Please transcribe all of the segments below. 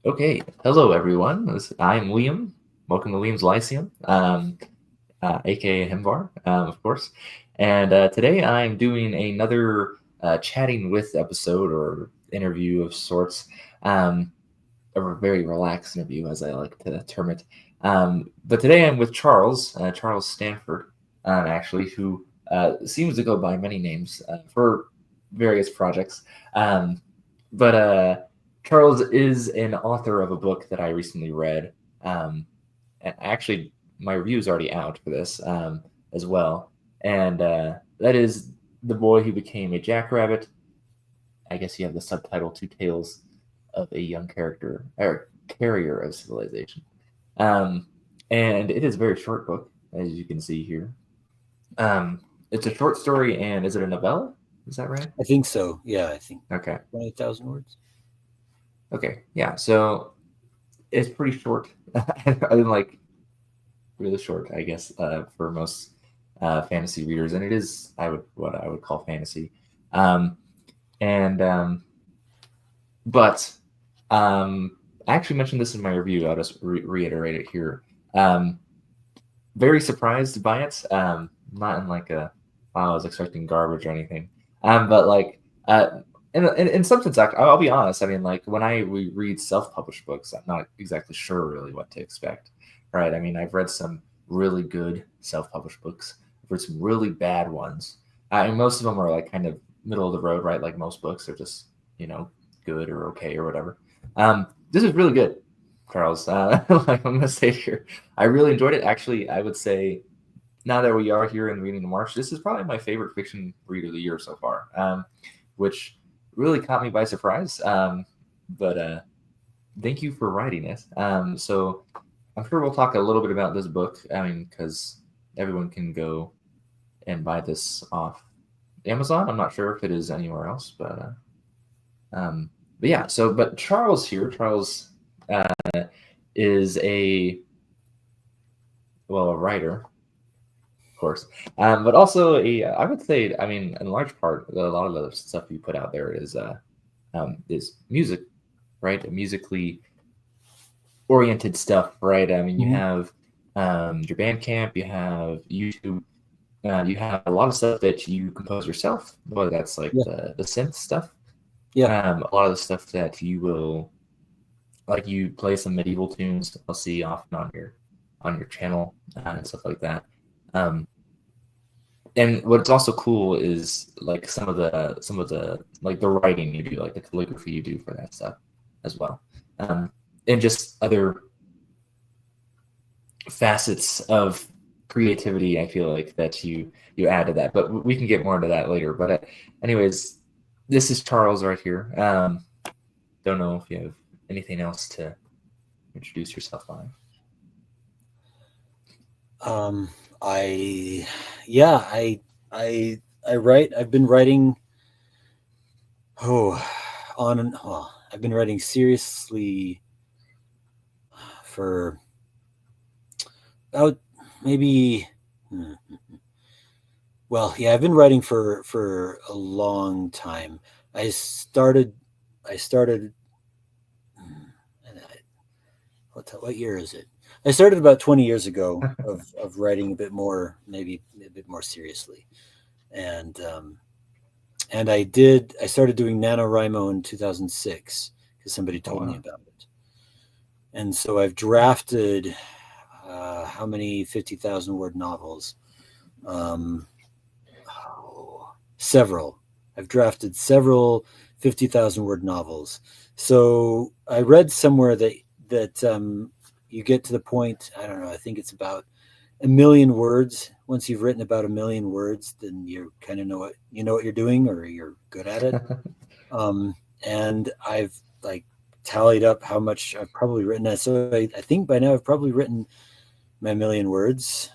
Okay, hello everyone. I'm Liam. Welcome to Liam's Lyceum, aka Himvar, of course. And today I'm doing another chatting with episode or interview of sorts, um, a very relaxed interview, as I like to term it. But today I'm with Charles Stanford, actually, who seems to go by many names for various projects. Um, but Charles is an author of a book that I recently read. And actually, my review is already out for this as well. And that is The Boy Who Became a Jackrabbit. I guess you have the subtitle Two Tales of a Young Character or Carrier of Civilization. Um, and it is a very short book, as you can see here. Um, it's a short story, and is it a novella? Is that right? I think so. Yeah, I think Okay. 20,000 words. Okay. Yeah. So it's pretty short. I didn't like really short, I guess, for most fantasy readers, and it is what I would call fantasy. Um, and but I actually mentioned this in my review. I'll just reiterate it here. Um, Very surprised by it. Not in like a wow, I was expecting garbage or anything. But like in some sense, I'll be honest. I mean, like when we read self-published books, I'm not exactly sure really what to expect. Right? I mean, I've read some really good self-published books. I've read some really bad ones. And most of them are like kind of middle of the road, right? Like most books are just good or okay or whatever. This is really good, Charles. Like I'm gonna say here, I really enjoyed it. Actually, I would say now that we are here in the beginning of March, this is probably my favorite fiction read of the year so far, which really caught me by surprise. But thank you for writing it. So I'm sure we'll talk a little bit about this book. I mean, because everyone can go and buy this off Amazon. I'm not sure if it is anywhere else, but yeah. But Charles here, Charles is a writer, of course, but also I would say, I mean, in large part, a lot of the stuff you put out there is music, right? Musically oriented stuff, right? I mean, you Mhm. have your Bandcamp, you have YouTube, you have a lot of stuff that you compose yourself, whether that's like Yeah, the synth stuff, yeah, a lot of the stuff that you will like you play some medieval tunes. I'll see often on your channel and stuff like that. Um, and what's also cool is like some of the like the writing you do, like the calligraphy you do for that stuff as well, um, and just other facets of creativity. I feel like that you add to that, but we can get more into that later. But anyways, this is Charles right here. Don't know if you have anything else to introduce yourself on. um, I, yeah, I, I write. I've been writing. Oh, on and well, I've been writing seriously for about maybe. hmm, Well, yeah, I've been writing for a long time. I started. I started. What year is it? I started about 20 years ago of writing a bit more, maybe a bit more seriously, and I started doing NaNoWriMo in 2006 because somebody Oh told me wow. about it, and so I've drafted how many 50,000 word novels? Um, Several. I've drafted several 50,000 word novels. So I read somewhere that you get to the point. I don't know. I think it's about a million words. Once you've written about a million words, then you kind of know what you're doing, or you're good at it. Um, and I've like tallied up how much I've probably written. So I think by now I've probably written my million words.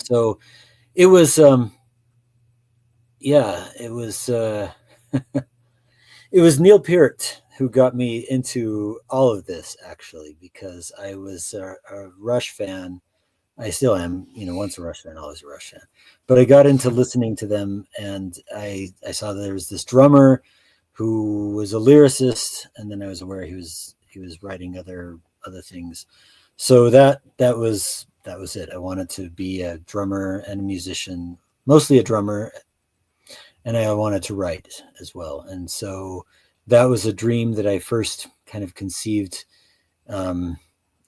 So it was, yeah, it was Neil Peart who got me into all of this, actually, because I was a Rush fan. I still am, once a Rush fan, always a Rush fan. But I got into listening to them, and I saw there was this drummer who was a lyricist, and then I was aware he was writing other things. So that was it. I wanted to be a drummer and a musician, mostly a drummer, and I wanted to write as well. And so that was a dream that I first kind of conceived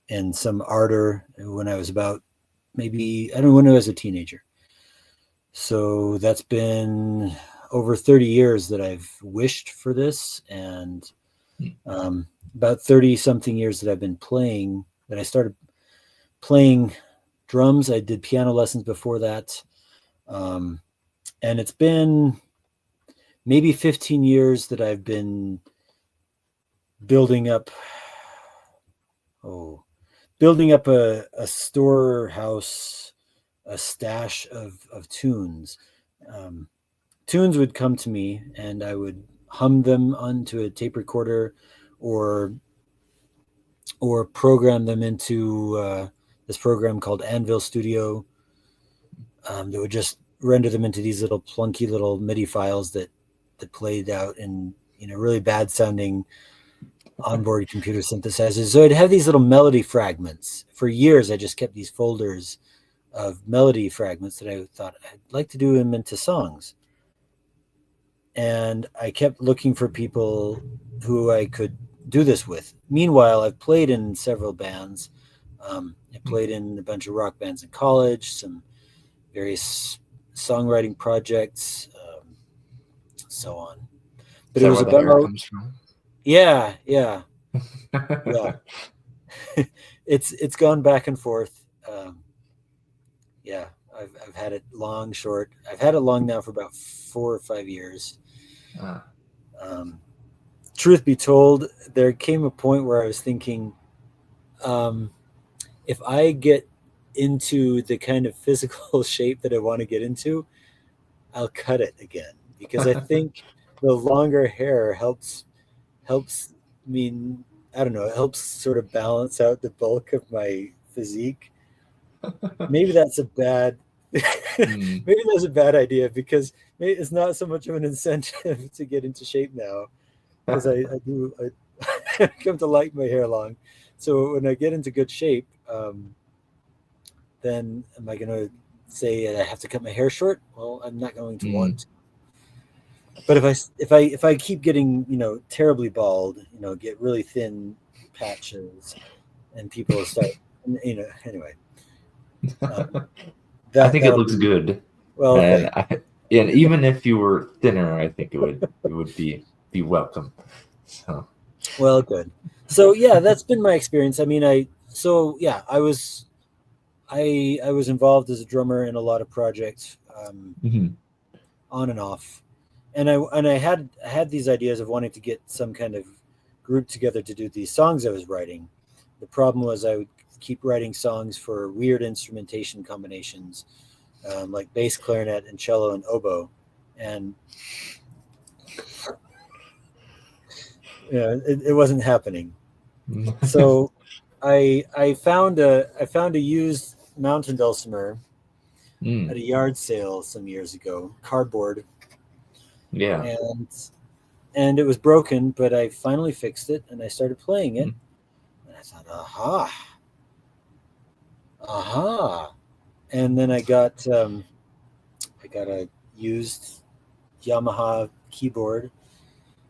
in some ardor when I was about maybe, I don't know, when I was a teenager. So that's been over 30 years that I've wished for this, and about 30 something years that I've been playing, that I started playing drums. I did piano lessons before that. And it's been maybe 15 years that I've been building up a storehouse, a stash of tunes. Tunes would come to me, and I would hum them onto a tape recorder, or program them into this program called Anvil Studio, that would just render them into these little plunky little MIDI files that played out in really bad sounding onboard computer synthesizers. So I'd have these little melody fragments. For years, I just kept these folders of melody fragments that I thought I'd like to do them into songs. And I kept looking for people who I could do this with. Meanwhile, I've played in several bands. I played in a bunch of rock bands in college, some various songwriting projects, so on. But it was about where it about, comes from. yeah. It's gone back and forth. I've had it long, short. I've had it long now for about 4 or 5 years. Truth be told, there came a point where I was thinking, if I get into the kind of physical shape that I want to get into, I'll cut it again, because I think the longer hair helps me. I don't know. It helps sort of balance out the bulk of my physique. Maybe that's a bad. Maybe that's a bad idea, because it's not so much of an incentive to get into shape now, because I come to like my hair long. So when I get into good shape, then am I going to say I have to cut my hair short? Well, I'm not going to want to. But if I keep getting terribly bald, get really thin patches, and people start anyway. I think it looks good. Well, and even if you were thinner, I think it would be welcome. So. Well, good. So yeah, that's been my experience. I mean, I was involved as a drummer in a lot of projects, on and off, and I had these ideas of wanting to get some kind of group together to do these songs I was writing. The problem was I would keep writing songs for weird instrumentation combinations, like bass, clarinet, and cello and oboe, and it wasn't happening. So I found a used mountain dulcimer at a yard sale some years ago, cardboard. Yeah. And it was broken, but I finally fixed it, and I started playing it. And I thought, aha. And then I got a used Yamaha keyboard,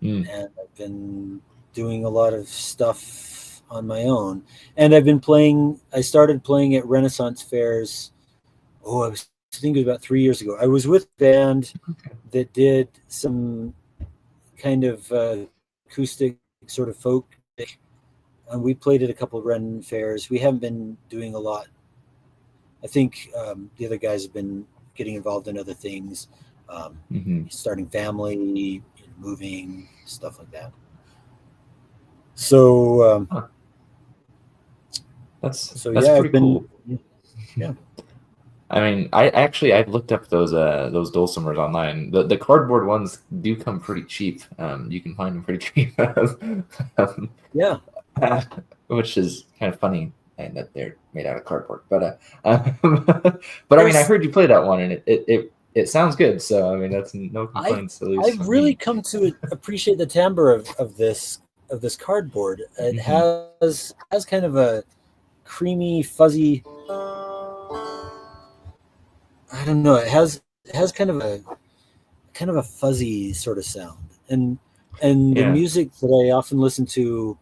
and I've been doing a lot of stuff on my own. And I started playing at Renaissance fairs. I think it was about 3 years ago. I was with a band that did some kind of acoustic sort of folk, and we played at a couple of Ren fairs. We haven't been doing a lot. I think the other guys have been getting involved in other things, starting family, moving, stuff like that. So that's yeah, pretty cool. Yeah. I mean, I've looked up those dulcimers online. The cardboard ones do come pretty cheap. You can find them pretty cheap. Yeah. Which is kind of funny, and that they're made out of cardboard. But I mean, I heard you play that one, and it it sounds good. So I mean, that's no I've complaints at least I've from really me. come to appreciate the timbre of this cardboard. It Hmm. has kind of a creamy, fuzzy. I don't know. It has kind of a fuzzy sort of sound, and the Yeah. music that I often listen to,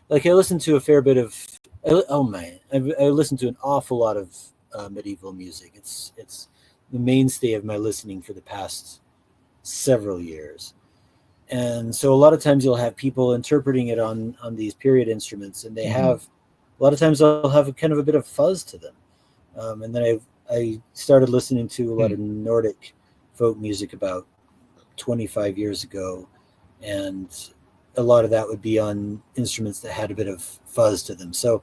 like I listen to a fair bit of. Oh man, I listen to an awful lot of medieval music. It's the mainstay of my listening for the past several years. And so a lot of times you'll have people interpreting it on these period instruments, and they Hmm. have a lot of times they'll have a kind of a bit of fuzz to them. And then I started listening to a lot Hmm. of Nordic folk music about 25 years ago, and a lot of that would be on instruments that had a bit of fuzz to them. So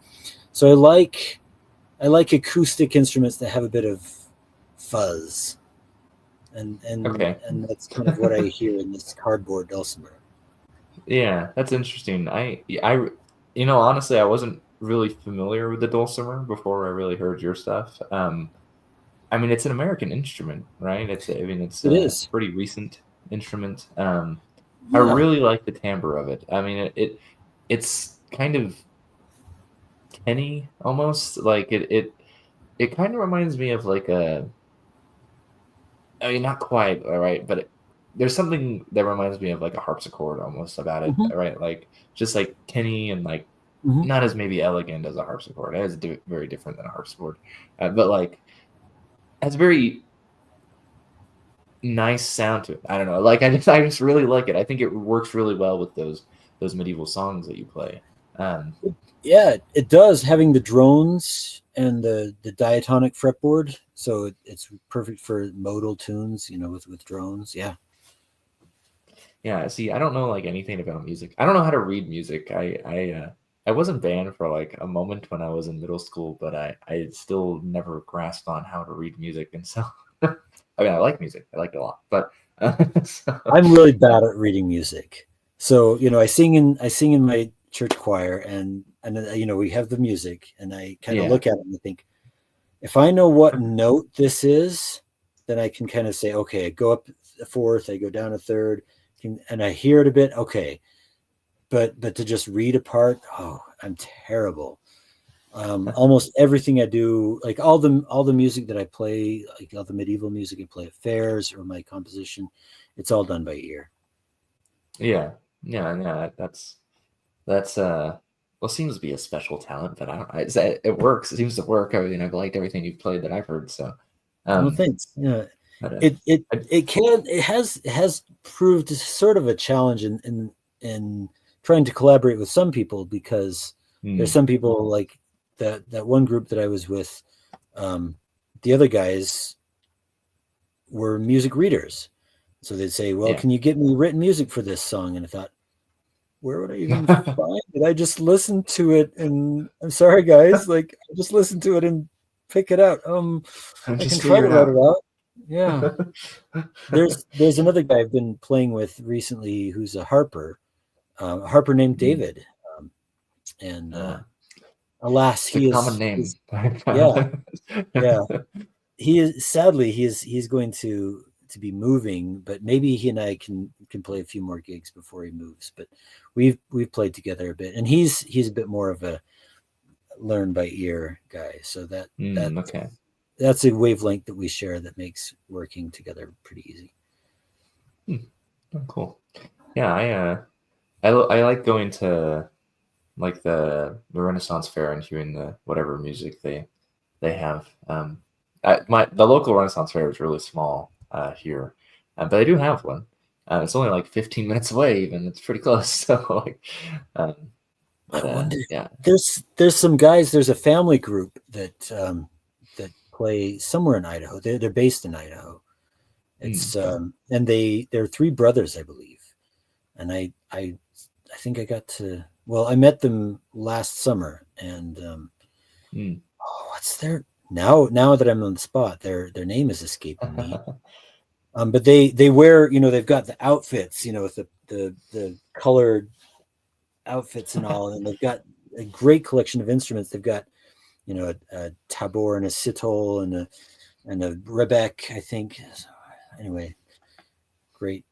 I like acoustic instruments that have a bit of fuzz, Okay. and that's kind of what I hear in this cardboard dulcimer. Yeah, that's interesting. Honestly, I wasn't really familiar with the dulcimer before I really heard your stuff. I mean, it's an American instrument, right? I mean, it's It a is, pretty recent instrument. I yeah. really like the timbre of it. I mean, it's kind of Kenny almost like it kind of reminds me of like I mean, not quite, all right, but there's something that reminds me of like a harpsichord almost about it, Hmm. right? Like just like Kenny and like Hmm. not as maybe elegant as a harpsichord. It is very different than a harpsichord, but like has very nice sound to it. I don't know. Like I just really like it. I think it works really well with those medieval songs that you play. Um, Yeah, it does having the drones and the diatonic fretboard, so it's perfect for modal tunes, with drones. Yeah. yeah. See, I don't know like anything about music. I don't know how to read music. I wasn't banned for like a moment when I was in middle school, but I still never grasped on how to read music, and so I mean I like music. I like it a lot, but so, I'm really bad at reading music. So, I sing in my church choir, and then, we have the music, and I kind of yeah. look at it and I think, if I know what note this is, then I can kind of say, okay, I go up a fourth, I go down a third, and I hear it a bit. Okay, but to just read a part, oh, I'm terrible. Almost everything I do, like all the music that I play, like all the medieval music I play at fairs or my composition, it's all done by ear. Yeah, yeah. That's well, seems to be a special talent, but I don't. It works. It seems to work. I mean, I've liked everything you've played that I've heard. So, Well, um, thanks. Yeah, but I, it has proved sort of a challenge in trying to collaborate with some people, because there's hmm, some people like that one group that I was with. Um, the other guys were music readers, so they'd say, "Well, yeah, can you get me written music for this song?" And I thought, where would I even find it? I just listened to it, and I'm sorry, guys, like I just listened to it and pick it out. I can just try figure to it write it out. out. Yeah. There's another guy I've been playing with recently who's a harper named Hmm. David, um, and uh, alas, it's a common name. he's yeah, yeah, he is sadly he's going to be moving, but maybe he and I can play a few more gigs before he moves. But we've played together a bit, and he's a bit more of a learn by ear guy, so Okay. that's a wavelength that we share that makes working together pretty easy. Hmm. Oh, cool. Yeah, I like going to like the Renaissance Fair and hearing the whatever music they have. The local Renaissance Fair is really small here, but I do have one. It's only like 15 minutes away, even. It's pretty close. So like, um, I but wonder. yeah. There's some guys. There's a family group that play somewhere in Idaho. They're based in Idaho. Hmm. It's and they're three brothers, I believe. And I think I got to. Well, I met them last summer, and Hmm. oh, what's their now that I'm on the spot, their name is escaping me. But they wear, they've got the outfits, with the colored outfits and all, and they've got a great collection of instruments. They've got, a tabor and a sitar and a rebec, I think. anyway, great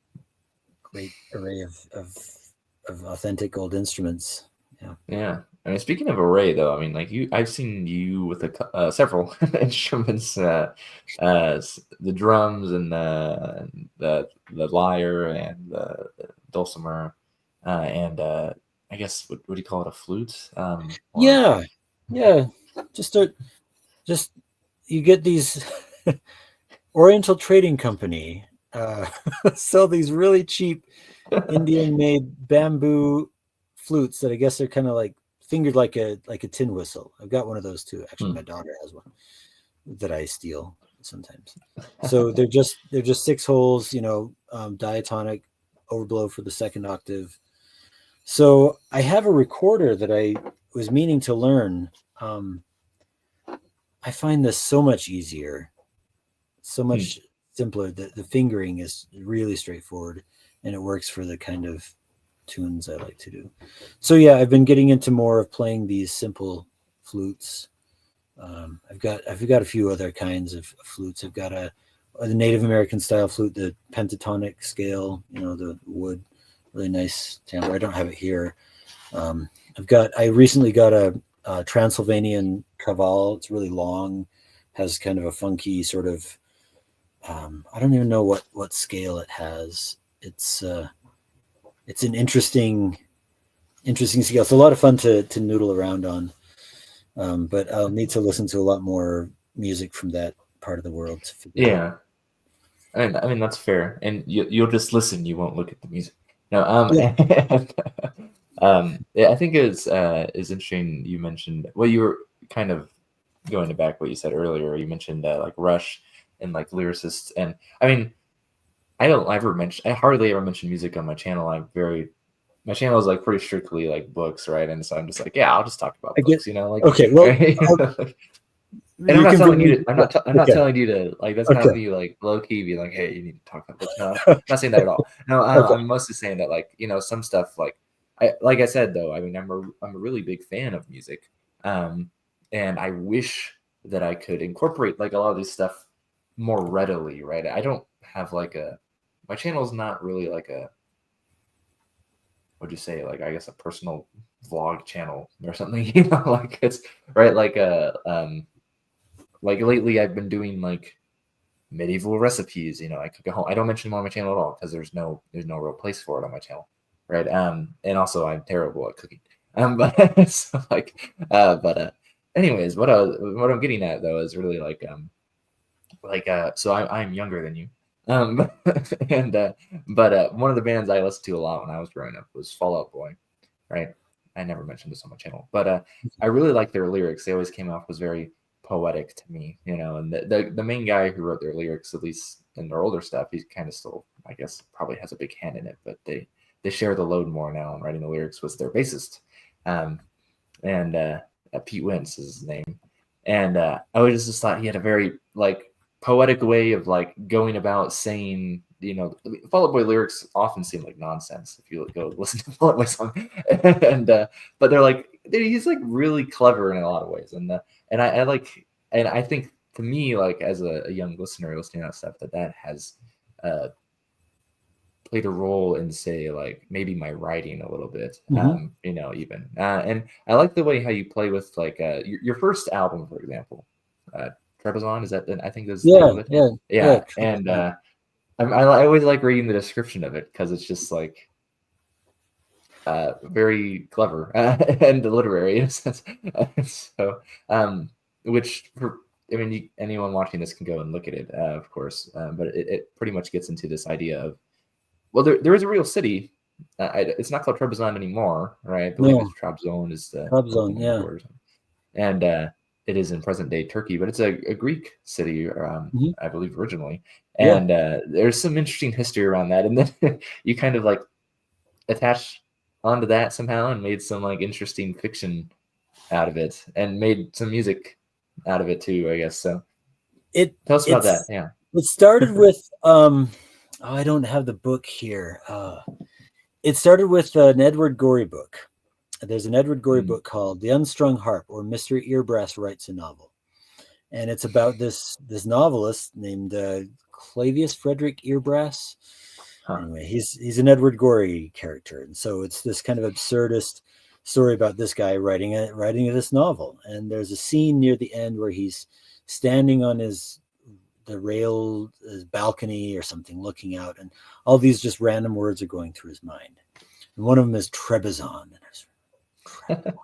array of authentic old instruments. Yeah. Yeah. I mean, speaking of array, though, I mean, like I've seen you with several instruments, the drums and the lyre and the dulcimer, and I guess what do you call it, a flute? Or Yeah. Yeah. Just a just you get these Oriental Trading Company sell these really cheap Indian made bamboo flutes that I guess they're kind of like fingered like a tin whistle. I've got one of those too. Actually, Hmm. my daughter has one that I steal sometimes. So they're just six holes, diatonic overblow for the second octave. So I have a recorder that I was meaning to learn. Um, I find this so much easier, so Hmm. much simpler. The fingering is really straightforward, and it works for the kind of tunes I like to do. So yeah, I've been getting into more of playing these simple flutes. I've got a few other kinds of flutes. I've got the Native American style flute, the pentatonic scale, the wood, really nice timbre. I don't have it here. I recently got a Transylvanian caval. It's really long, has kind of a funky sort of. I don't even know what scale it has. It's an interesting scale. It's a lot of fun to noodle around on. But I'll need to listen to a lot more music from that part of the world to figure out. Yeah. I mean that's fair, and you'll just listen. You won't look at the music. No, Yeah. and, yeah, I think is interesting. You mentioned, well, you were kind of going back what you said earlier. You mentioned like Rush and like lyricists, and I mean, I hardly ever mention music on my channel. My channel is like pretty strictly like books, right? And so I'm just like, yeah, I'll just talk about I get. books, like, Okay. Well, right? And I'm you not can telling bring you me. to. I'm not Okay. telling you to like. That's kind Okay. of me like low key be like, hey, you need to talk about books. No, I'm not saying that at all. No, Okay. I'm mostly saying that like some stuff like I said though. I mean, I'm a really big fan of music, um, and I wish that I could incorporate like a lot of this stuff more readily. Right? I don't have like my channel is not really like a, what'd you say, like I guess a personal vlog channel or something. Like it's right like lately I've been doing like medieval recipes. I cook at home. I don't mention them on my channel at all because there's no real place for it on my channel, right? And also I'm terrible at cooking. But so like, anyways, what I'm getting at though is really so I'm younger than you, um, and but one of the bands I listened to a lot when I was growing up was Fall Out Boy, right? I never mentioned this on my channel, but I really like their lyrics. They always came off as very poetic to me, and the main guy who wrote their lyrics, at least in their older stuff, he's kind of still, I guess, probably has a big hand in it, but they share the load more now in writing the lyrics with their bassist, um, and Pete Wentz is his name, and I always just thought he had a very like poetic way of like going about saying, Fall Out Boy lyrics often seem like nonsense if you go listen to Fall Out Boy song, and but he's like really clever in a lot of ways, and I like, and I think to me, like as a young listener listening to that stuff, that has uh, played a role in, say, like maybe my writing a little bit, Mm-hmm. even, and I like the way how you play with like your first album, for example, Trebizon, is that I think that's the name Yeah. of it, Yeah. Yeah. yeah, and I always like reading the description of it because it's just like very clever and literary in a sense. So, which for I mean, anyone watching this can go and look at it, of course. But it pretty much gets into this idea of, well, there is a real city. It's not called Trebizond anymore, right? I believe it's No. Trabzon is the Club Zone. name of the Yeah. word, and it is in present day Turkey, but it's a Greek city, Mm-hmm. I believe originally. Yeah. And there's some interesting history around that, and then you kind of like attached onto that somehow and made some like interesting fiction out of it and made some music out of it too, I guess. So It tell us about that. it's Yeah. it started with I don't have the book here. It started with an Edward Gorey book. There's an Edward Gorey Mm. book called The Unstrung Harp, or Mr. Earbrass Writes a Novel. and it's about this novelist named Clavius Frederick Earbrass. Huh. Anyway, he's an Edward Gorey character, and so it's this kind of absurdist story about this guy writing this novel. And there's a scene near the end where he's standing on the rail balcony or something, looking out, and all these just random words are going through his mind. And one of them is Trebizond. And I was,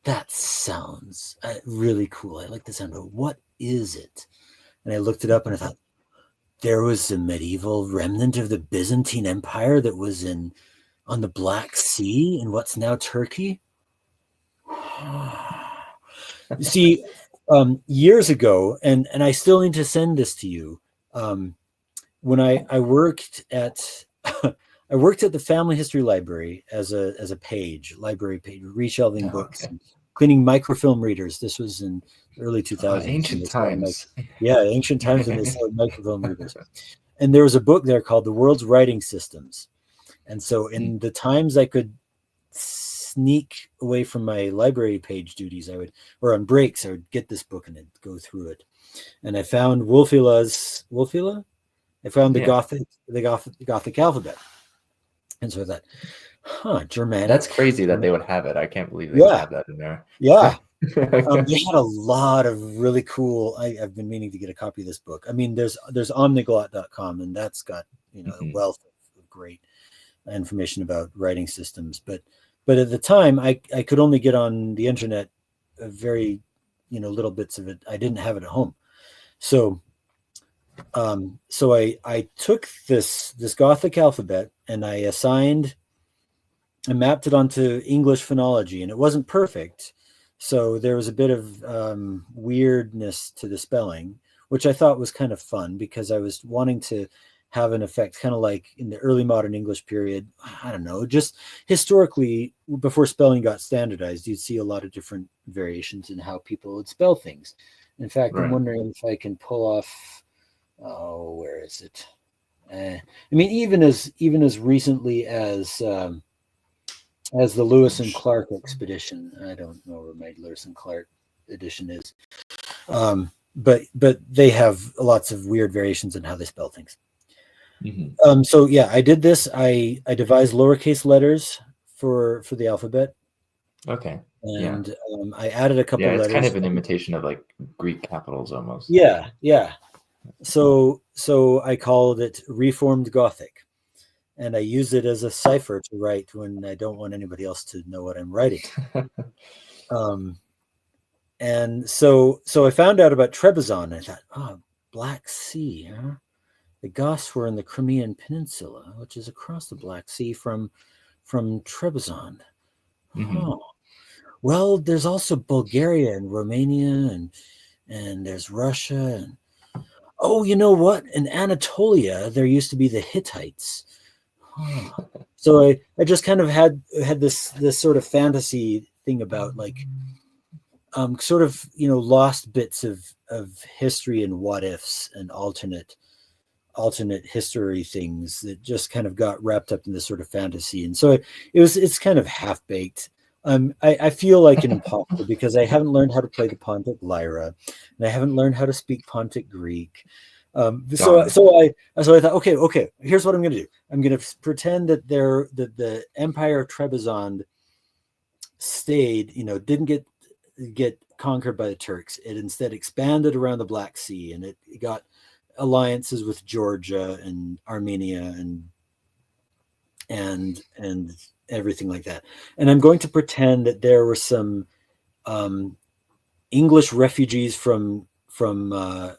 that sounds really cool. I like the sound of it. What is it? And I looked it up and I thought, there was a medieval remnant of the Byzantine Empire that was on the Black Sea in what's now Turkey. You see, years ago, and I still need to send this to you. When I worked at I worked at the Family History Library as a library page, reshelving books, and cleaning microfilm readers. This was in early 2000s. Ancient times. Ancient times when they started microfilm readers. And there was a book there called The World's Writing Systems. And so in the times I could sneak away from my library page duties, or on breaks, I would get this book and I'd go through it. And I found Wulfila? I found the Gothic alphabet. And so I thought, Germanic. That's crazy that they would have it. I can't believe they would have that in there. Yeah. They had a lot of really cool. I've been meaning to get a copy of this book. I mean, there's omniglot.com, and that's got a wealth of great information about writing systems. But at the time, I could only get on the internet very little bits of it. I didn't have it at home, so I took this Gothic alphabet and I mapped it onto English phonology, and it wasn't perfect. So there was a bit of weirdness to the spelling, which I thought was kind of fun because I was wanting to have an effect, kind of like in the early modern English period. I don't know, just historically, before spelling got standardized, you'd see a lot of different variations in how people would spell things. In fact, I'm wondering if I can pull off. Oh, where is it? I mean, even as recently as the Lewis and Clark expedition. I don't know where my Lewis and Clark edition is. But they have lots of weird variations in how they spell things. Mm-hmm. So yeah, I did this. I devised lowercase letters for the alphabet. Okay. And I added a couple letters. It's kind of an imitation of like Greek capitals almost. Yeah. So I called it Reformed Gothic. And I use it as a cipher to write when I don't want anybody else to know what I'm writing. And so I found out about Trebizond. I thought, Black Sea, huh? The Goths were in the Crimean Peninsula, which is across the Black Sea from Trebizond. Mm-hmm. Oh. Well, there's also Bulgaria and Romania and there's Russia. And you know what? In Anatolia, there used to be the Hittites. So I just kind of had this sort of fantasy thing about like sort of lost bits of history and what ifs and alternate history things that just kind of got wrapped up in this sort of fantasy. And so it's kind of half baked. I feel like an imposter because I haven't learned how to play the Pontic lyra and I haven't learned how to speak Pontic Greek. So I thought, okay, here's what I'm going to do. I'm going to pretend that the Empire of Trebizond stayed, didn't get conquered by the Turks. It instead expanded around the Black Sea, and it got alliances with Georgia and Armenia and everything like that. And I'm going to pretend that there were some English refugees from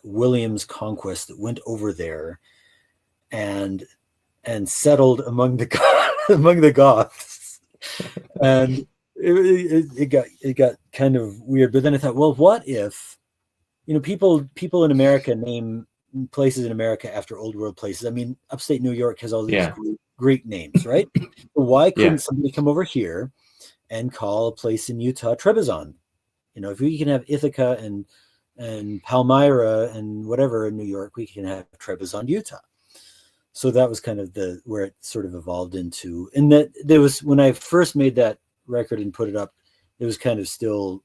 William's conquest that went over there and settled among the Goths, and it got kind of weird. But then I thought, well, what if people in America name places in America after old world places? I mean, upstate New York has all these Greek names, right? Why couldn't somebody come over here and call a place in Utah Trebizond? If we can have Ithaca and Palmyra and whatever in New York, we can have Trebizond, Utah. So that was kind of where it sort of evolved into. And that there was, when I first made that record and put it up, it was kind of still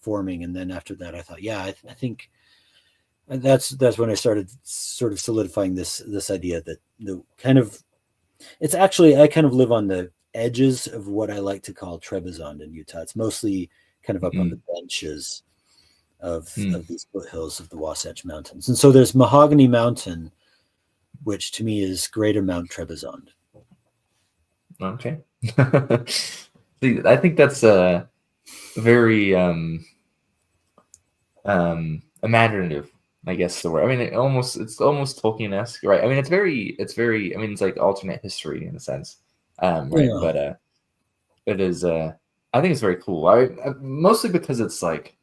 forming. And then after that, I thought, yeah, I think that's when I started sort of solidifying this idea that the kind of, it's actually, I kind of live on the edges of what I like to call Trebizond in Utah. It's mostly kind of up on the Mm, benches mm, of these foothills of the Wasatch Mountains. And so there's Mahogany Mountain, which to me is Greater Mount Trebizond. okay. See, I think that's a very imaginative, I guess the word. I mean, it's almost Tolkien-esque, right? I mean, it's very. I mean, it's like alternate history in a sense, right? Yeah. But it is. I think it's very cool. Mostly because it's like,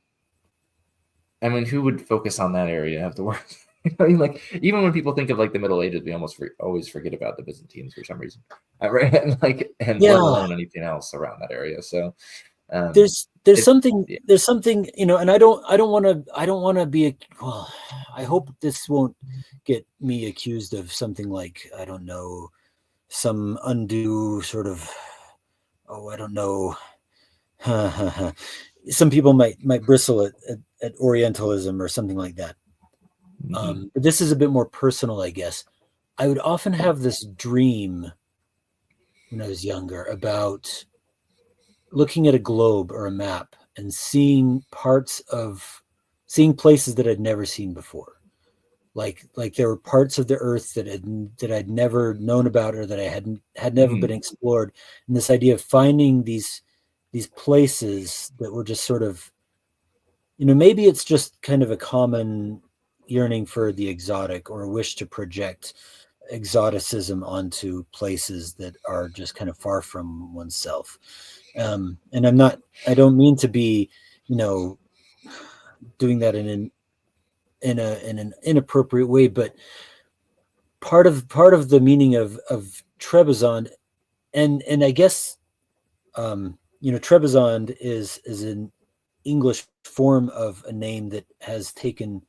I mean, who would focus on that area afterwards? I mean, like even when people think of like the Middle Ages, we always forget about the Byzantines for some reason, right? And let Yeah. alone anything else around that area. So There's it, something, yeah. and I don't want to be well, I hope this won't get me accused of something like, I don't know, some undue sort of, oh, I don't know. Some people might bristle at Orientalism or something like that. Mhm, But this is a bit more personal, I guess. I would often have this dream when I was younger about looking at a globe or a map and seeing places that I'd never seen before. Like there were parts of the earth that I'd never known about, or that I had never been mhm, explored. And this idea of finding these places that were just sort of, maybe it's just kind of a common yearning for the exotic, or a wish to project exoticism onto places that are just kind of far from oneself. And I don't mean to be, doing that in an inappropriate way, but part of the meaning of Trebizond, and I guess, Trebizond is an English form of a name that has taken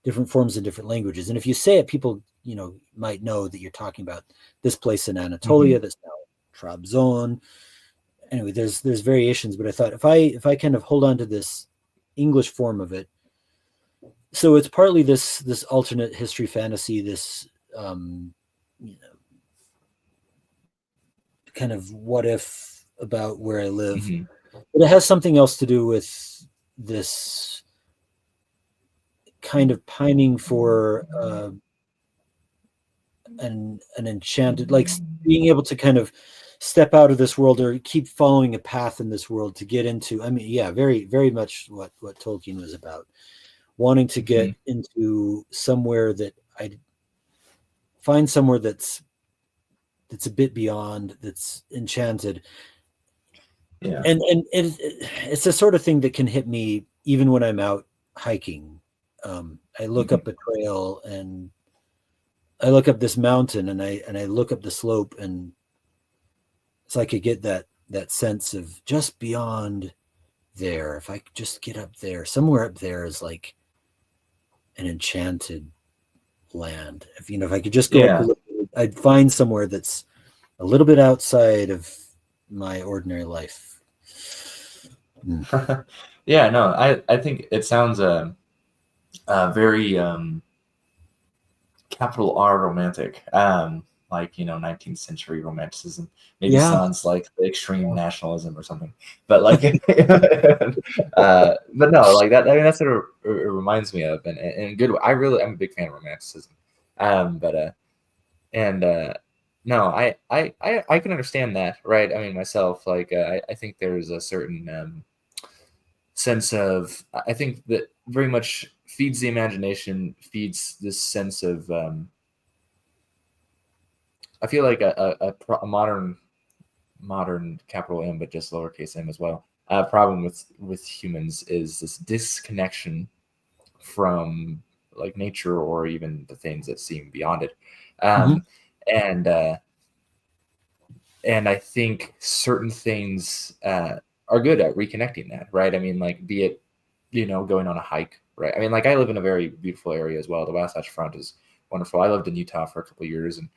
different forms in different languages. And if you say it, people, might know that you're talking about this place in Anatolia mhm. that's now Trabzon. Anyway, there's variations, but I thought if I kind of hold on to this English form of it, so it's partly this alternate history fantasy, this you know, kind of what if about where I live, Mhm. but it has something else to do with this kind of pining for an enchanted, like being able to kind of step out of this world, or keep following a path in this world to get into. I mean, yeah, very very much what Tolkien was about, wanting to get Mhm. into somewhere that I find somewhere that's a bit beyond, that's enchanted. Yeah. And it's the sort of thing that can hit me even when I'm out hiking. I look Mhm. up a trail, and I look up this mountain, and I look up the slope, and it's like I get that sense of just beyond there. If I could just get up there, somewhere up there is like an enchanted land. If I could just go up a Yeah. little bit, I'd find somewhere that's a little bit outside of my ordinary life. Mm. Yeah. No, I think it sounds very capital R romantic. Like 19th century romanticism. Maybe Yeah. sounds like the extreme nationalism or something. But like, but no, like that. I mean, that's what it reminds me of, and good. I'm a big fan of romanticism. But and no, I can understand that, right? I mean, myself, like, I think there's a certain sense of, I think that very much feeds the imagination, feeds this sense of, I feel like a modern capital M, but just lowercase m as well. Problem with humans is this disconnection from like nature or even the things that seem beyond it. Mhm. Um, and and I think certain things are good at reconnecting that, right? I mean, like, be it going on a hike, right? I mean, like, I live in a very beautiful area as well. The Wasatch Front is wonderful. I lived in Utah for a couple of years, and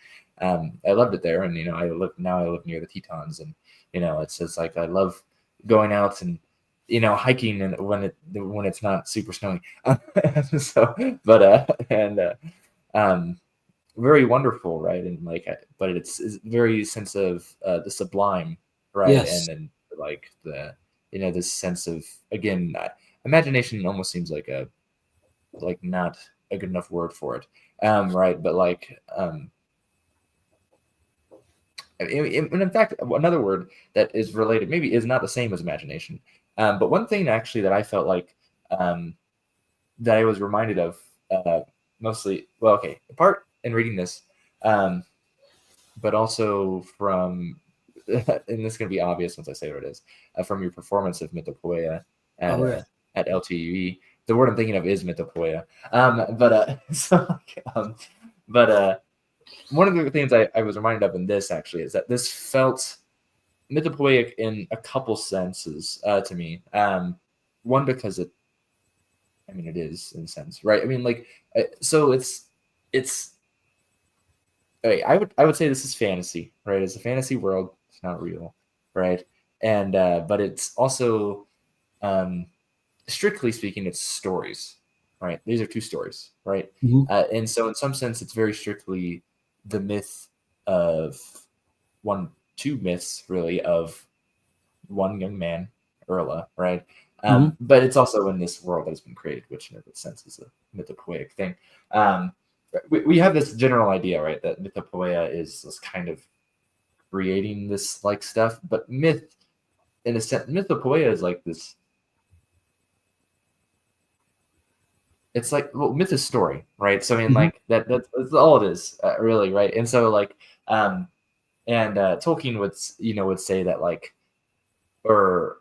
I loved it there. And I live near the Tetons, and it's like I love going out and hiking and when it's not super snowy. So, um, very wonderful, right? And like, but it's very sense of the sublime, right? And Yes. then like this sense of, again, imagination almost seems like not a good enough word for it, right? But like, and in fact, another word that is related maybe is not the same as imagination, but one thing actually that I felt like, that I was reminded of, mostly, well, okay, part in reading this, um, but also from, and this is going to be obvious once I say what it is, from your performance of Mythopoeia at Oh, yeah. at LTUE. The word I'm thinking of is Mythopoeia, but so but one of the things I was reminded of in this actually is that this felt mythopoeic in a couple senses, to me. One, because it is in a sense, right? I mean, like, so it's. Okay, I would say this is fantasy, right? It's a fantasy world. It's not real, right? And but it's also, um, strictly speaking, it's stories, right? These are two stories, right? Mhm. And so in some sense, it's very strictly the myth of two myths really of one young man, Erla, right? Mhm. But it's also in this world that has been created, which in a sense is a mythopoeic thing. Um, we have this general idea, right, that mythopoeia is this kind of creating this like stuff, but myth, in a sense, mythopoeia is like this. It's like, well, myth is story, right? So I mean, Mhm. like that's all it is, really, right? And so like, and Tolkien would say that like, or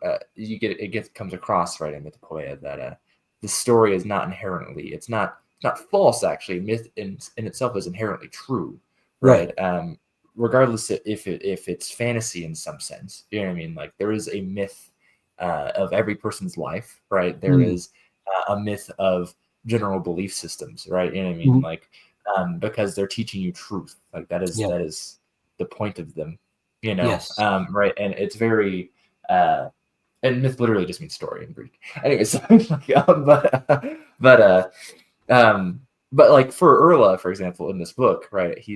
comes across, right, in Mythopoeia, that the story is not inherently, it's not false actually. Myth in itself is inherently true, Right. right? Regardless if it's fantasy in some sense, you know what I mean? Like there is a myth, of every person's life, right? There Mm. is a myth of general belief systems, right? You know what I mean? Mhm. Like, because they're teaching you truth, like that is Yeah. the point of them, Yes. right? And it's very, uh, and myth literally just means story in Greek. Anyways, like, but um, but like for Erla, for example, in this book, right? He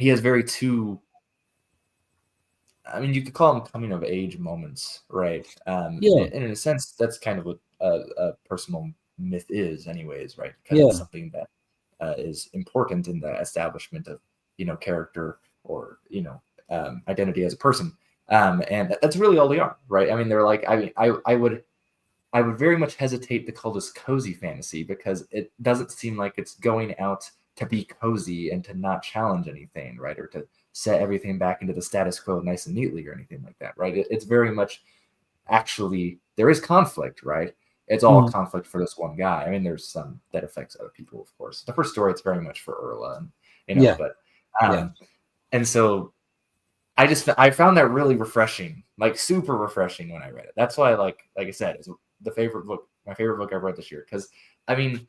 has very two. I mean, you could call them coming of age moments, right? Yeah. And in a sense, that's kind of what a personal myth is, anyways, right? Because it's Yeah. something that is important in the establishment of character, or identity as a person. And that's really all they are, right? I mean, they're like, I mean, I would very much hesitate to call this cozy fantasy, because it doesn't seem like it's going out to be cozy and to not challenge anything, right? Or to set everything back into the status quo nice and neatly or anything like that, right? It's very much, actually, there is conflict, right? It's all Mhm. conflict for this one guy. I mean, there's some that affects other people, of course. The first story, it's very much for Erla, and Yeah. but Yeah. and so I found that really refreshing, like super refreshing when I read it. That's why, like I said, it's my favorite book I've read this year. Because I mean,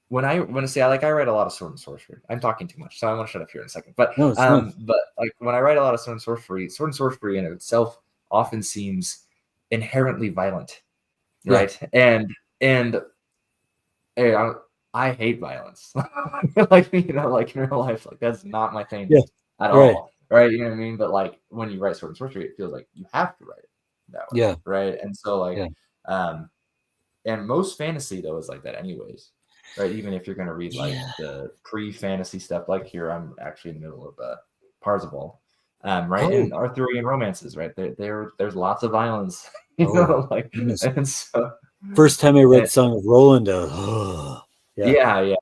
when I say I read a lot of sword and sorcery. I'm talking too much, so I want to shut up here in a second. But No, it's fine. like when I write a lot of sword and sorcery in itself often seems inherently violent, Yeah. right? And hey, I hate violence. Like, like in real life, like that's not my thing Yeah. at Right. all, right? You know what I mean? But like when you write sword and sorcery, it feels like you have to write it that way, Yeah. right? And so like, Yeah. um, and most fantasy though is like that anyways, right? Even if you're gonna read like Yeah. the pre-fantasy stuff, like here I'm actually in the middle of Parzival, right? Oh. And Arthurian romances, right? There's lots of violence, Oh. like, Goodness. and so, First time I read and, Song of Roland. Yeah. yeah, yeah.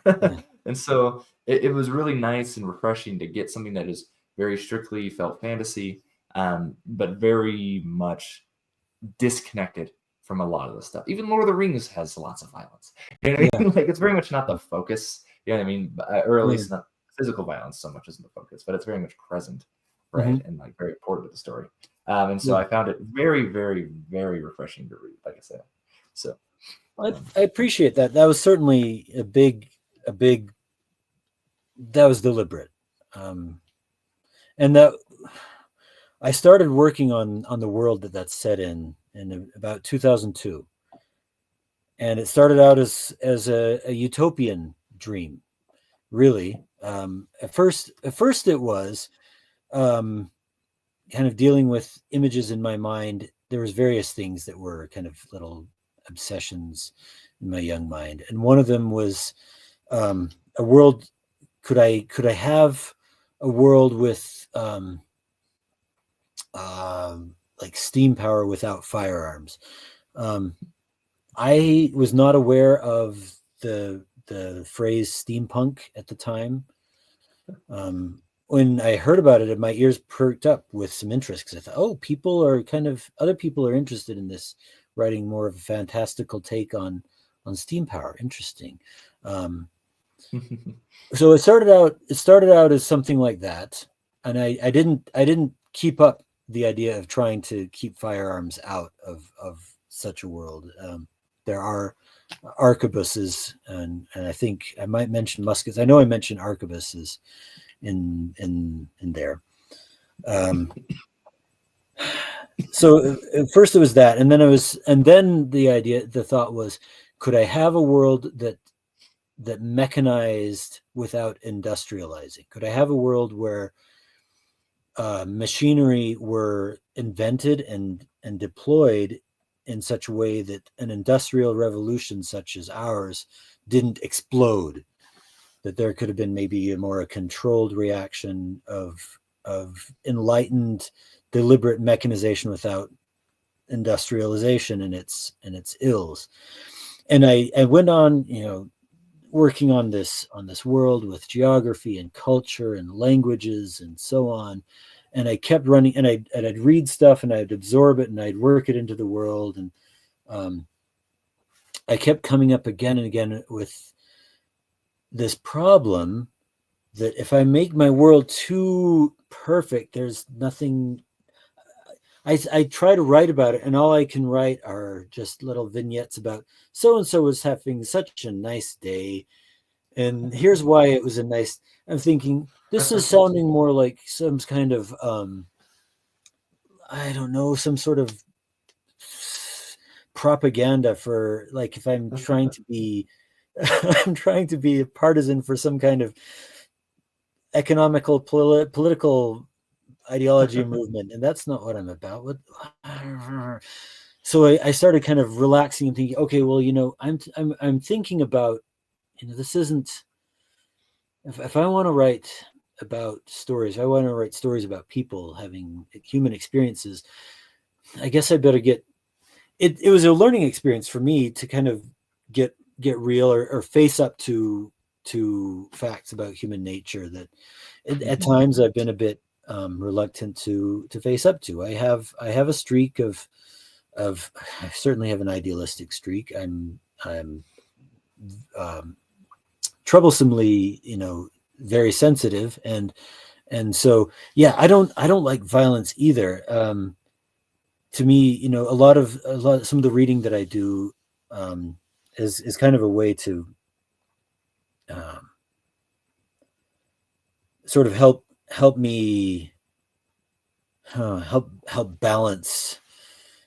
Yeah. And so it was really nice and refreshing to get something that is very strictly felt fantasy, but very much disconnected from a lot of the stuff. Even Lord of the Rings has lots of violence. You know what I Yeah. mean? Like it's very much not the focus. You know what I mean? Or at Right. least not physical violence so much isn't the focus, but it's very much present, right? Mhm. And like very important to the story. And so Yeah. I found it very, very, very refreshing to read, like I said. So I appreciate that. That was certainly a big, that was deliberate. And that I started working on the world that's set in about 2002, and it started out as a utopian dream. Really, at first it was um, kind of dealing with images in my mind. There was various things that were kind of little obsessions in my young mind, and one of them was a world. Could I have a world with like steam power without firearms? Um, I was not aware of the phrase steampunk at the time. When I heard about it, my ears perked up with some interest because I thought, oh, other people are interested in this, writing more of a fantastical take on steam power. Interesting. Um, so it started out as something like that, and I didn't keep up the idea of trying to keep firearms out of such a world. There are arquebuses, and I think I might mention muskets. I know I mentioned arquebuses in there. Um, so at first it was that, and then the thought was, could I have a world that mechanized without industrializing? Could I have a world where machinery were invented and deployed in such a way that an industrial revolution such as ours didn't explode? That there could have been maybe a controlled reaction of enlightened, deliberate mechanization without industrialization and its ills. And I went on, working on this world with geography and culture and languages and so on. And I kept running, and I'd read stuff and I'd absorb it and I'd work it into the world. And I kept coming up again and again with this problem that if I make my world too perfect, there's nothing. I try to write about it, and all I can write are just little vignettes about so and so was having such a nice day, and here's why it was a nice. I'm thinking this is sounding more like some kind of I don't know, some sort of propaganda for, like, if I'm trying to be I'm trying to be a partisan for some kind of economical political ideology movement, and that's not what I'm about. So I started kind of relaxing and thinking, okay, well, I'm thinking about, this isn't, if I want to write about stories, if I want to write stories about people having human experiences, I guess I better get it. It was a learning experience for me to kind of get real, or face up to facts about human nature that at times I've been a bit reluctant to face up to. I have a streak of I certainly have an idealistic streak. I'm troublesomely, very sensitive, and so yeah, I don't like violence either. To me, some of the reading that I do is kind of a way to sort of help me help balance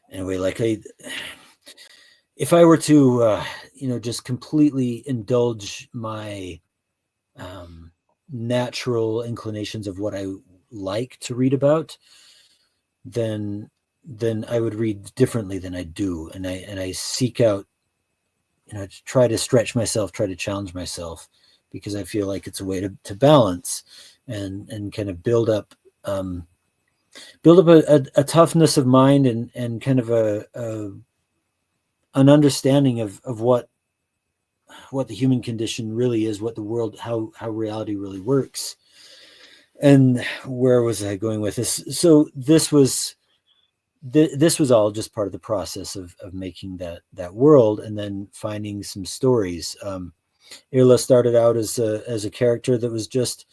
in a way. Like, if I were to just completely indulge my natural inclinations of what I like to read about, then I would read differently than I do, and I seek out, to try to stretch myself, try to challenge myself, because I feel like it's a way to balance and kind of build up a toughness of mind, and kind of an understanding of what the human condition really is, what the world, how reality really works. And where was I going with this? So this was all just part of the process of making that world, and then finding some stories. Irla started out as a character that was just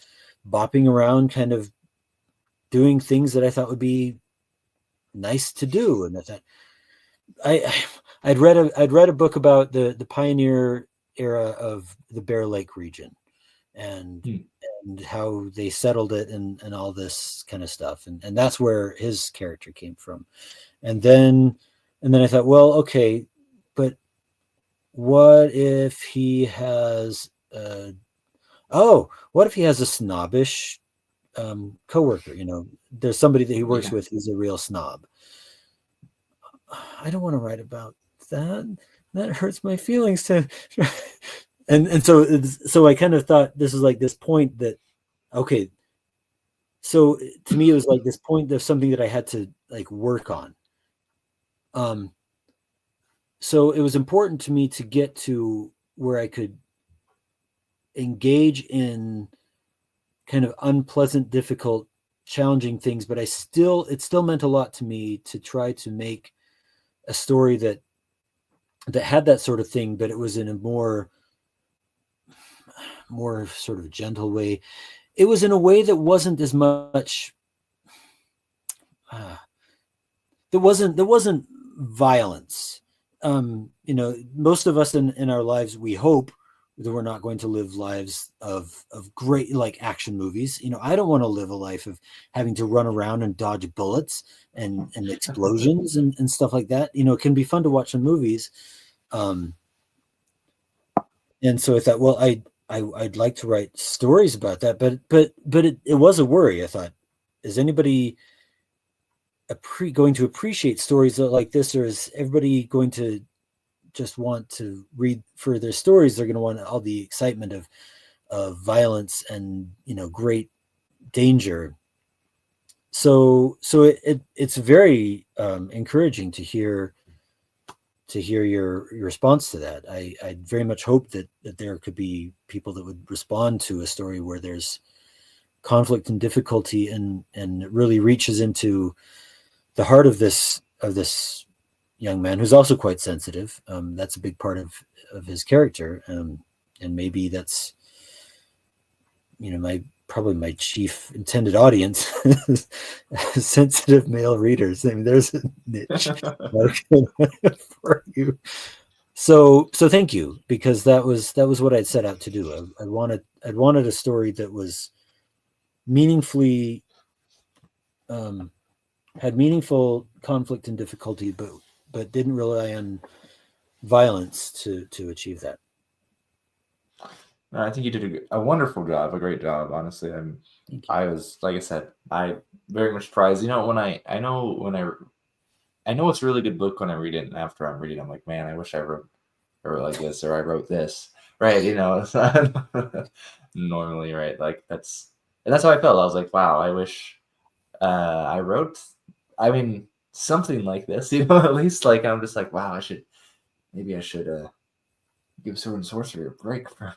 bopping around, kind of doing things that I thought would be nice to do, and I thought I'd read a book about the pioneer era of the Bear Lake region, and Hmm. how they settled it, and all this kind of stuff, and that's where his character came from. And then I thought, well, okay, but what if he has what if he has a snobbish coworker? There's somebody that he works Yeah. with who's a real snob. I don't want to write about that. That hurts my feelings to and so I kind of thought this is like this point that, okay, so to me it was like this point of something that I had to like work on. um so it was important to me to get to where I could engage in kind of unpleasant, difficult, challenging things, but it still meant a lot to me to try to make a story that had that sort of thing, but it was in a more sort of gentle way. It was in a way that wasn't as much uh, there wasn't violence. Most of us in our lives, we hope that we're not going to live lives of great, like, action movies. I don't want to live a life of having to run around and dodge bullets and explosions and stuff like that. It can be fun to watch in movies. um and so I thought, well, I'd like to write stories about that, but it was a worry. I thought, is anybody going to appreciate stories like this, or is everybody going to just want to read for their stories? They're going to want all the excitement of violence and great danger. So it's very encouraging to hear your response to that. I very much hope that there could be people that would respond to a story where there's conflict and difficulty, and it really reaches into the heart of this young man, who's also quite sensitive. That's a big part of his character, and maybe that's my chief intended audience, sensitive male readers. I mean, there's a niche market for you. So thank you, because that was what I'd set out to do. I'd wanted a story that was meaningfully had meaningful conflict and difficulty, but didn't rely on violence to achieve that. No, I think you did a wonderful job, a great job. Honestly, Thank you. I was, like I said, I very much surprised. When I know it's a really good book when I read it, and after I'm reading, I'm like, man, I wish I wrote like this, or I wrote this, right? It's not normally, right? Like that's how I felt. I was like, wow, I wish I wrote. I mean, something like this, at least. Like, I'm just like, wow, maybe I should give Sword and Sorcery a break for.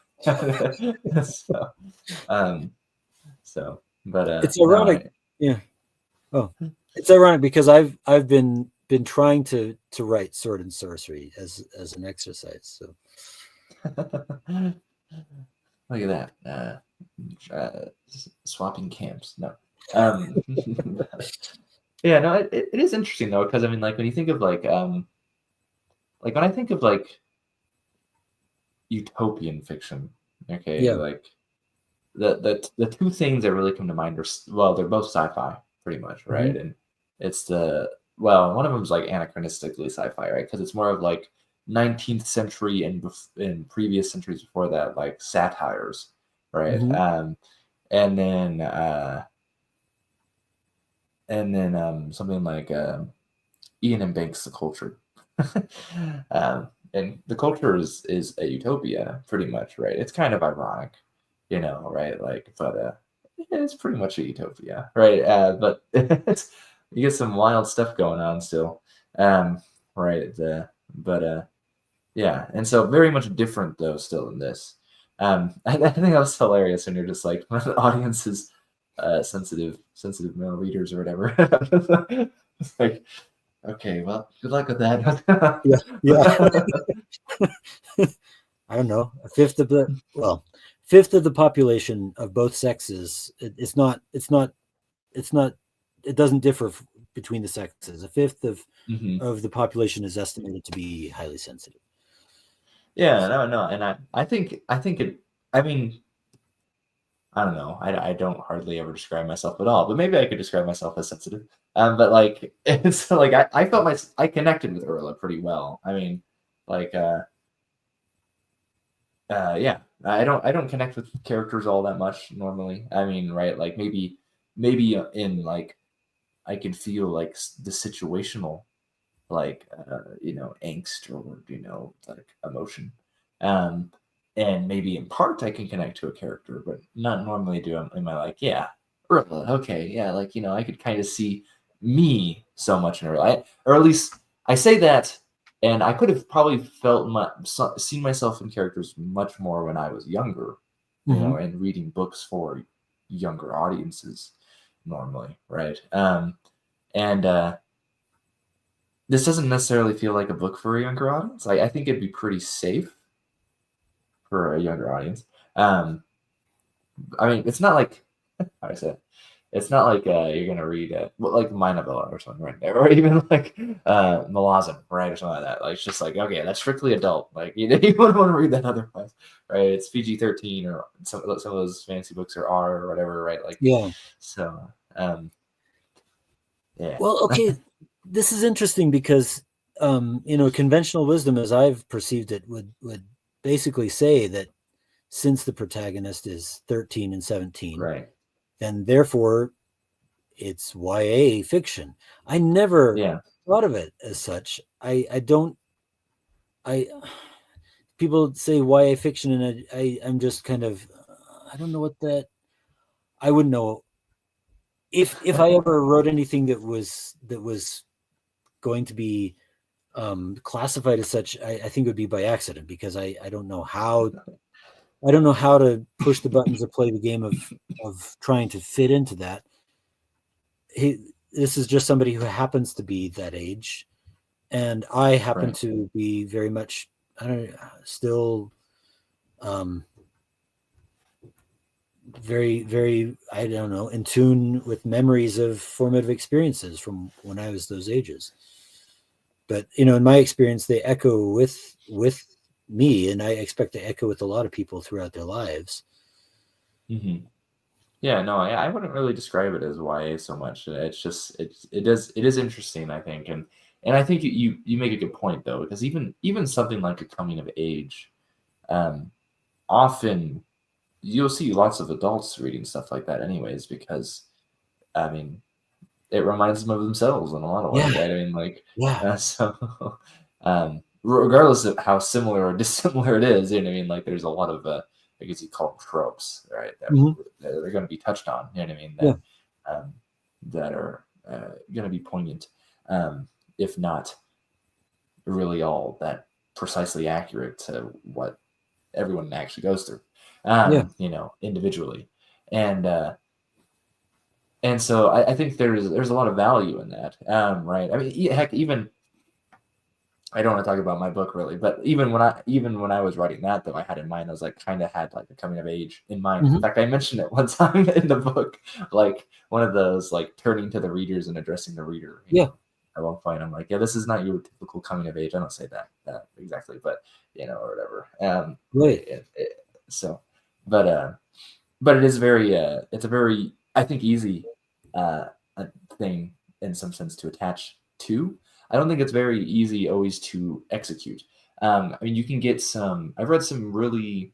so, um, but It's no, ironic. Yeah. Oh, it's ironic because I've been trying to write Sword and Sorcery as an exercise. So look at that. Swapping camps. No. Um, yeah, no, it is interesting though, because I mean, like when you think of like when I think of like utopian fiction, okay, yeah. like the two things that really come to mind are, well, they're both sci-fi, pretty much, Hmm. right? And it's one of them is like anachronistically sci-fi, right? Because it's more of like 19th century and in previous centuries before that, like satires, right? Hmm. And then something like Ian and Banks, The Culture. And The Culture is a utopia, pretty much, right? It's kind of ironic, right? Like, but it's pretty much a utopia, right? But you get some wild stuff going on still, right? But yeah, and so very much different though still in this. I think that was hilarious when you're just like when the audience is sensitive male readers or whatever. It's like, okay, well, good luck with that. Yeah. Yeah. I don't know. A fifth of the population of both sexes. It's not. It doesn't differ between the sexes. A fifth Hmm. of the population is estimated to be highly sensitive. Yeah, So no, and I think it. I mean, I don't know. I don't hardly ever describe myself at all, but maybe I could describe myself as sensitive. But like it's like I felt I connected with Urla pretty well. I mean, like yeah, I don't connect with characters all that much normally. I mean, right, like maybe in like I can feel like the situational like angst or like emotion, um and maybe in part I can connect to a character, but not normally do am I like, yeah, Urla, okay, yeah, like I could kind of see me so much in Urla, or at least I say that, and I could have probably seen myself in characters much more when I was younger, Hmm. and reading books for younger audiences normally, right? And this doesn't necessarily feel like a book for a younger audience. I think it'd be pretty safe for a younger audience. Um, I mean, it's not like how do I say it? It's not like you're gonna read like my novella or something, right there, or even like Malazan, right, or something like that. Like it's just like, okay, that's strictly adult. Like you wouldn't want to read that otherwise, right? It's PG-13, or some of those fancy books are R or whatever, right? Like Yeah. so, um, yeah, Well, okay, this is interesting because conventional wisdom, as I've perceived it, would basically say that since the protagonist is 13 and 17, right, then therefore it's YA fiction. I never yeah, thought of it as such. I don't I people say YA fiction, and I'm just kind of I don't know what that. I wouldn't know if I ever wrote anything that was going to be classified as such. I think it would be by accident, because I don't know how to push the buttons or play the game of trying to fit into that. This is just somebody who happens to be that age, and I happen right, to be very much, I don't know, still um, very, very, I don't know, in tune with memories of formative experiences from when I was those ages. But in my experience, they echo with me, and I expect to echo with a lot of people throughout their lives. hmm Yeah, no, I wouldn't really describe it as YA so much. It's just it is interesting, I think, and I think you make a good point though, because even something like a coming of age, um, often you'll see lots of adults reading stuff like that, anyways, because I mean it reminds them of themselves in a lot of Yeah, ways, right? I mean, like yeah, so, regardless of how similar or dissimilar it is, you know what I mean? Like there's a lot of I guess you call them tropes, right? hmm, That are going to be touched on, you know what I mean? yeah, Um, that are going to be poignant, um, if not really all that precisely accurate to what everyone actually goes through, yeah. individually, and so I think there's a lot of value in that, right? I mean, heck, even I don't want to talk about my book really, but even when I was writing that, though, I had in mind, I was like kind of had like a coming of age in mind. In Hmm. fact, I mentioned it one time in the book, like one of those like turning to the readers and addressing the reader. Yeah, At one point, I'm like, yeah, this is not your typical coming of age. I don't say that exactly, but or whatever. right. So, but but it is very it's a very, I think, easy uh thing in some sense to attach to. I don't think it's very easy always to execute. I mean, you can get some. I've read some really,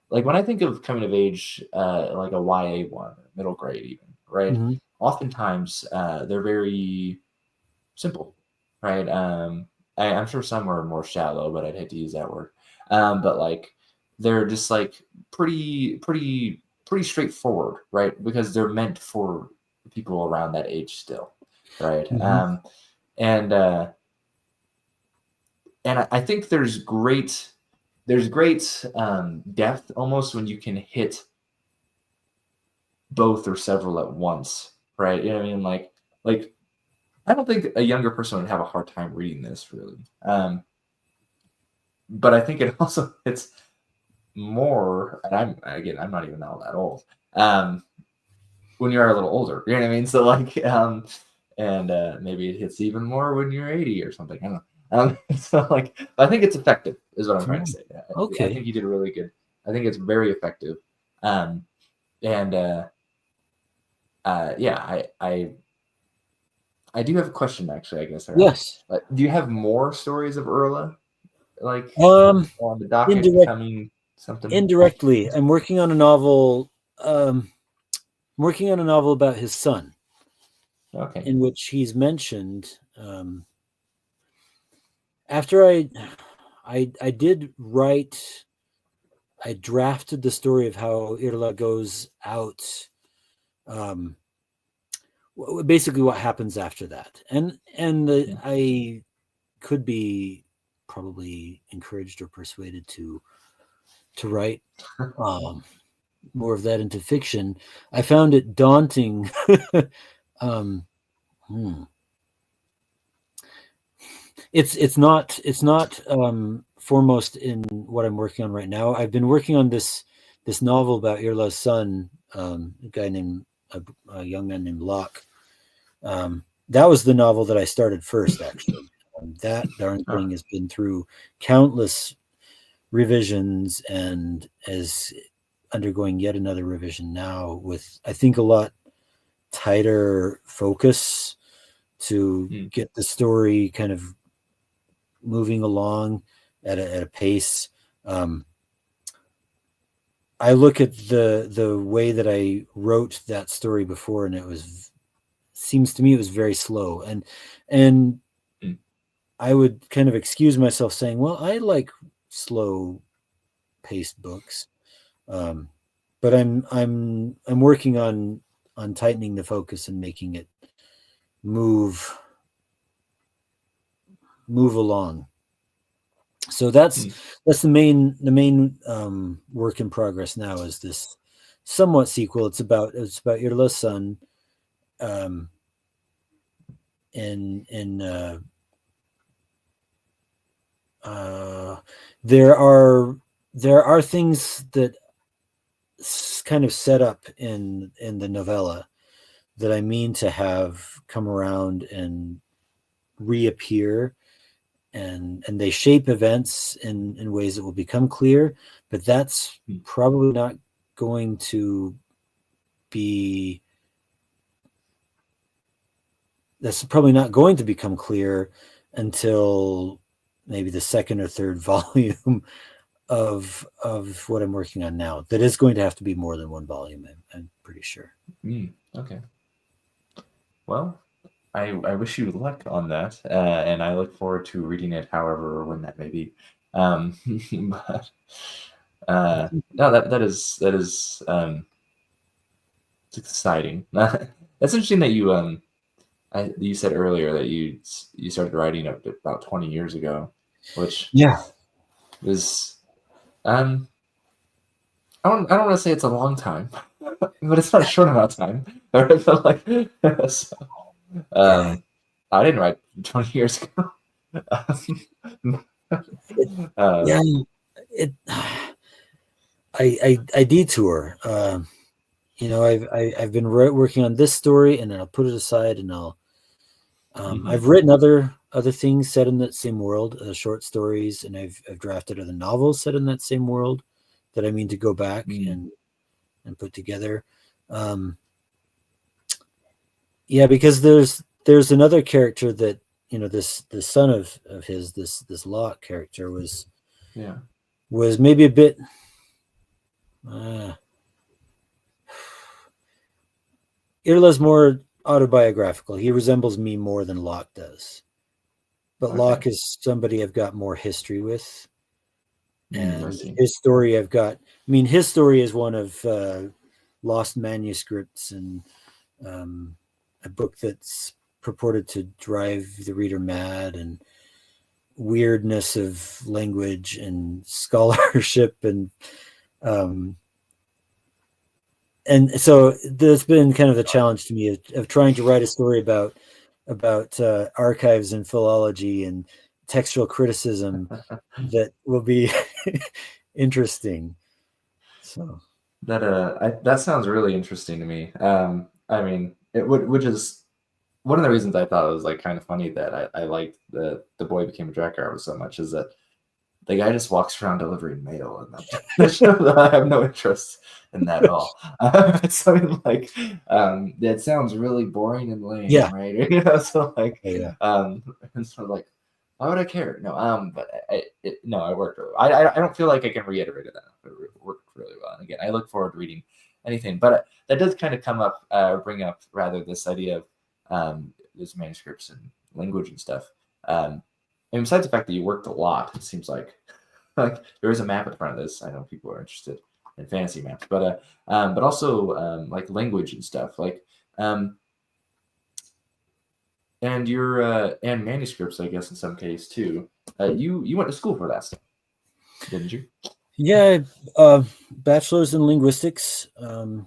like when I think of coming of age, like a YA one, middle grade even, right? Hmm. Oftentimes, they're very simple, right? I'm sure some are more shallow, but I'd hate to use that word. But like they're just like pretty straightforward, right? Because they're meant for people around that age still, right? Hmm. And I think there's great depth almost when you can hit both or several at once, right? You know what I mean? Like I don't think a younger person would have a hard time reading this really. But I think it also hits more, and I'm not even all that old. Um, when you are a little older, you know what I mean? So like, and maybe it hits even more when you're 80 or something. I don't know. So like, I think it's effective, is what I'm trying to say. I Okay. think you did a really good. I think it's very effective. Um, And yeah, I do have a question actually. I guess around. Yes. Do you have more stories of Urla like Um, on the docket indirect, coming something? indirectly, I'm working on a novel. I'm working on a novel about his son, Okay. in which he's mentioned. After I did write, I drafted the story of how Irla goes out. Um, Basically, what happens after that, and I could be probably encouraged or persuaded to write more of that into fiction. I found it daunting. um, hmm. It's not foremost in what I'm working on right now. I've been working on this novel about Irla's son, a guy named a young man named Locke. That was the novel that I started first, actually. That darn Oh, thing has been through countless revisions and is undergoing yet another revision now with, I think, a lot tighter focus to mm, get the story kind of moving along at a pace. Um, I look at the way that I wrote that story before, and it was seems to me it was very slow, and mm, I would kind of excuse myself saying, "Well, I like slow paced books," um, but I'm working on tightening the focus and making it move move along. So mm, that's the main work in progress now is this somewhat sequel. It's about Irla's son, um, and uh, there are there are things that kind of set up in the novella that I mean to have come around and reappear, and they shape events in ways that will become clear, but mm, probably not going to be that's probably not going to become clear until maybe the second or third volume of what I'm working on now. That is going to have to be more than one volume. I'm pretty sure. okay. Well, I wish you luck on that, and I look forward to reading it, however or when that may be. But no, that is it's exciting. That's interesting that you said earlier that you started writing about 20 years ago, which Yeah. is um I don't want to say it's a long time, but it's not a short amount of time. I felt like so, Yeah. um I didn't write 20 years ago. Yeah. um, It. I detour. I've been working on this story, and then I'll put it aside, and mhm, I've written other things set in that same world, short stories, and I've drafted other novels set in that same world that I mean to go back mm, and put together. Um, yeah, because there's another character that this son of his, this Locke character yeah. was maybe a bit. Uh, Irla's more autobiographical. He resembles me more than Locke does. But Okay. Locke is somebody I've got more history with, I and see. his story I've got. I mean, his story is one of lost manuscripts and um, a book that's purported to drive the reader mad, and weirdness of language and scholarship, um, and so there's been kind of the challenge to me of trying to write a story about archives and philology and textual criticism that will be interesting. So That sounds really interesting to me. I mean, it would which is one of the reasons I thought it was like kind of funny that I liked the boy became a Drakkar so much is that the guy just walks around delivering mail, and I have no interest in that at all. It's something like that sounds really boring and lame, Yeah. right? So like, Yeah. and so like, why would I care? No, but no, I worked really well. I don't feel like I can reiterate it enough. It worked really well. And again, I look forward to reading anything, but that does kind of come up, bring up rather this idea of these manuscripts and language and stuff. And besides the fact that you worked a lot, it seems like there is a map in front of this. I know people are interested in fantasy maps, but also like language and stuff, like and your and manuscripts, I guess in some case too. You went to school for that stuff, didn't you? Yeah. Bachelor's in linguistics, BYU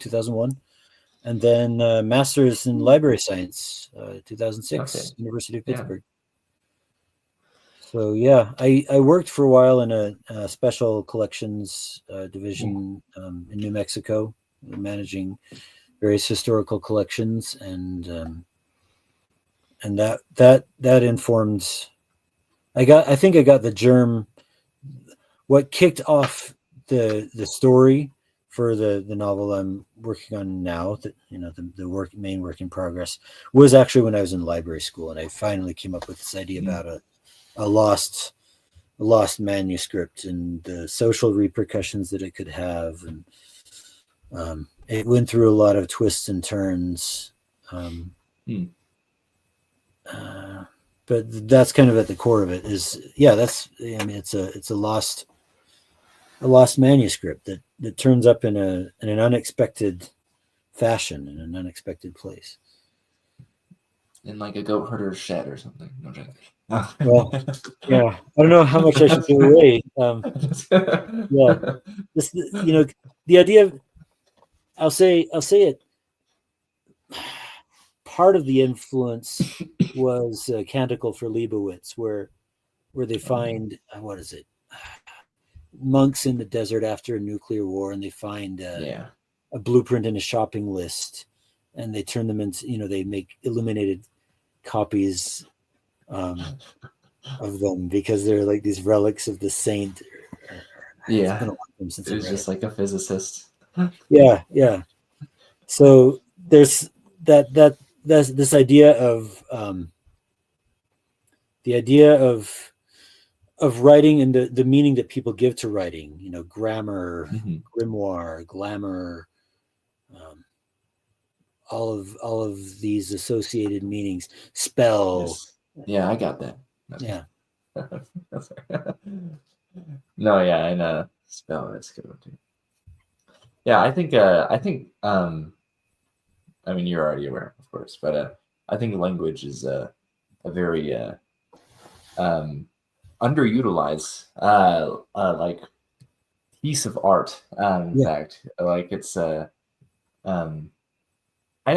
2001, and then master's in library science, 2006, Okay, University of yeah. Pittsburgh. So yeah, I worked for a while in a special collections division in New Mexico, managing various historical collections, and that informed. I think I got the germ. What kicked off the story for the novel I'm working on now, that the main work in progress, was actually when I was in library school, and I finally came up with this idea about a lost manuscript and the social repercussions that it could have, and it went through a lot of twists and turns. But that's kind of at the core of it. It's a lost manuscript that turns up in an unexpected fashion, in an unexpected place. In like a goat herder's shed or something. No joking. Well, yeah, I don't know how much I should give away. Yeah, this, the idea of, I'll say it. Part of the influence was Canticle for Leibowitz, where they find what is it? Monks in the desert after a nuclear war, and they find a blueprint and a shopping list, and they turn them into, they make illuminated copies of them because they're like these relics of the saint. Yeah, it's been a long time since it was just like a physicist. Yeah. So there's that's this idea of the idea of writing and the meaning that people give to writing. Grammar, grimoire, glamour, all of these associated meanings. Spell. Yes. Yeah, I got that. Yeah. No, yeah, and spell, that's a good one too. Yeah, I think I mean, you're already aware, of course, but I think language is a very underutilized like piece of art. In fact, like it's like I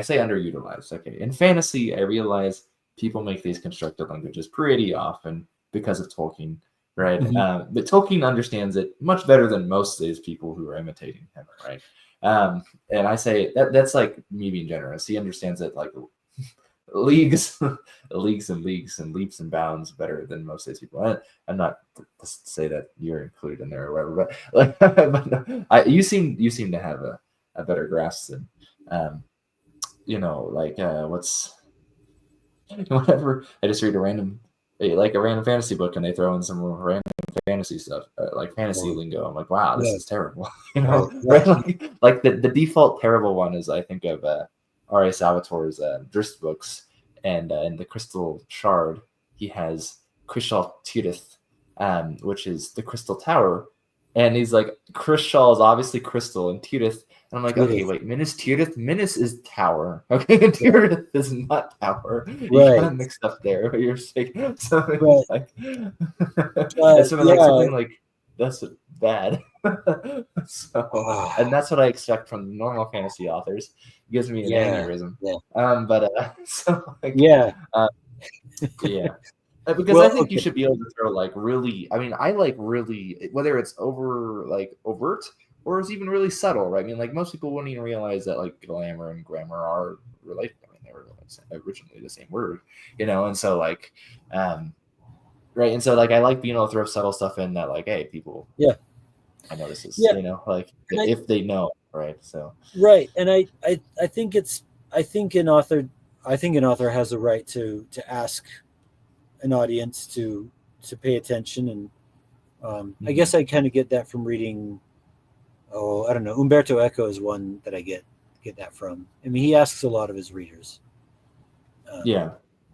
say underutilized. Okay, in fantasy, I realize people make these constructed languages pretty often because of Tolkien, right? But Tolkien understands it much better than most of these people who are imitating him, right? And I say that's like me being generous. He understands it like leagues, leagues and leagues and leaps and bounds better than most of these people. I'm not to say that you're included in there or whatever, but like, but you seem to have a better grasp than, like what's whatever. I just read a random fantasy book and they throw in some random fantasy stuff, like fantasy lingo. I'm like, wow, this is terrible. Right? Like the default terrible one is, I think of R.A. Salvatore's Drist books, and in the Crystal Shard, he has Crystal Tirith, which is the Crystal Tower, and he's like, Crystal is obviously crystal, and Tirith. And I'm like, okay, wait, Minas Tirith? Minas is tower. Okay, Tirith is not tower. You kind of mixed up there. But you're saying, so it's like, something like that's bad. So, and that's what I expect from normal fantasy authors. It gives me an aneurysm. So like, because I think you should be able to throw like really. I mean, I like really, whether it's overt or it's even really subtle, right? I mean, like most people wouldn't even realize that like glamour and grammar are related. I mean, they were originally the same word, and so like, right. And so like I like being able to throw subtle stuff in that, like, hey, people, Yeah, I know this is, yeah, like and if they know, right? So right, and I think it's I think an author has a right to ask an audience to pay attention, and I mhm. guess I kind of get that from reading. Oh, I don't know. Umberto Eco is one that I get that from. I mean, he asks a lot of his readers, um, Yeah,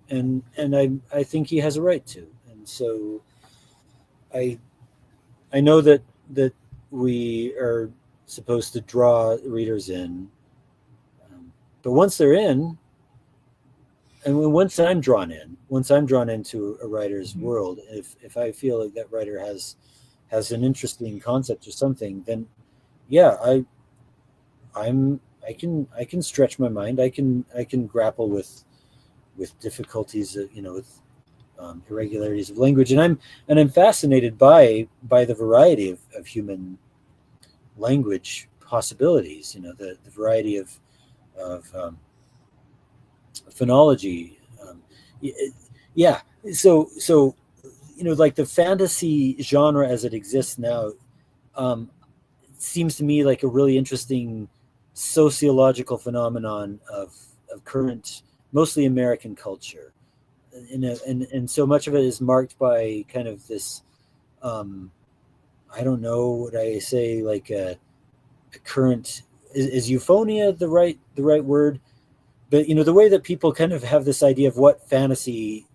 and I think he has a right to. And so I I know that we are supposed to draw readers in, but once they're in, and once I'm drawn into a writer's mhm. world, if I feel like that writer has an interesting concept or something, then yeah, I can stretch my mind. I can grapple with difficulties, with irregularities of language, and I'm fascinated by the variety of human language possibilities. The variety of phonology. Yeah. So like the fantasy genre as it exists now, um, seems to me like a really interesting sociological phenomenon of current, mostly American culture. And so much of it is marked by kind of this, I don't know what I say, like a current, is euphonia the right word? But the way that people kind of have this idea of what fantasy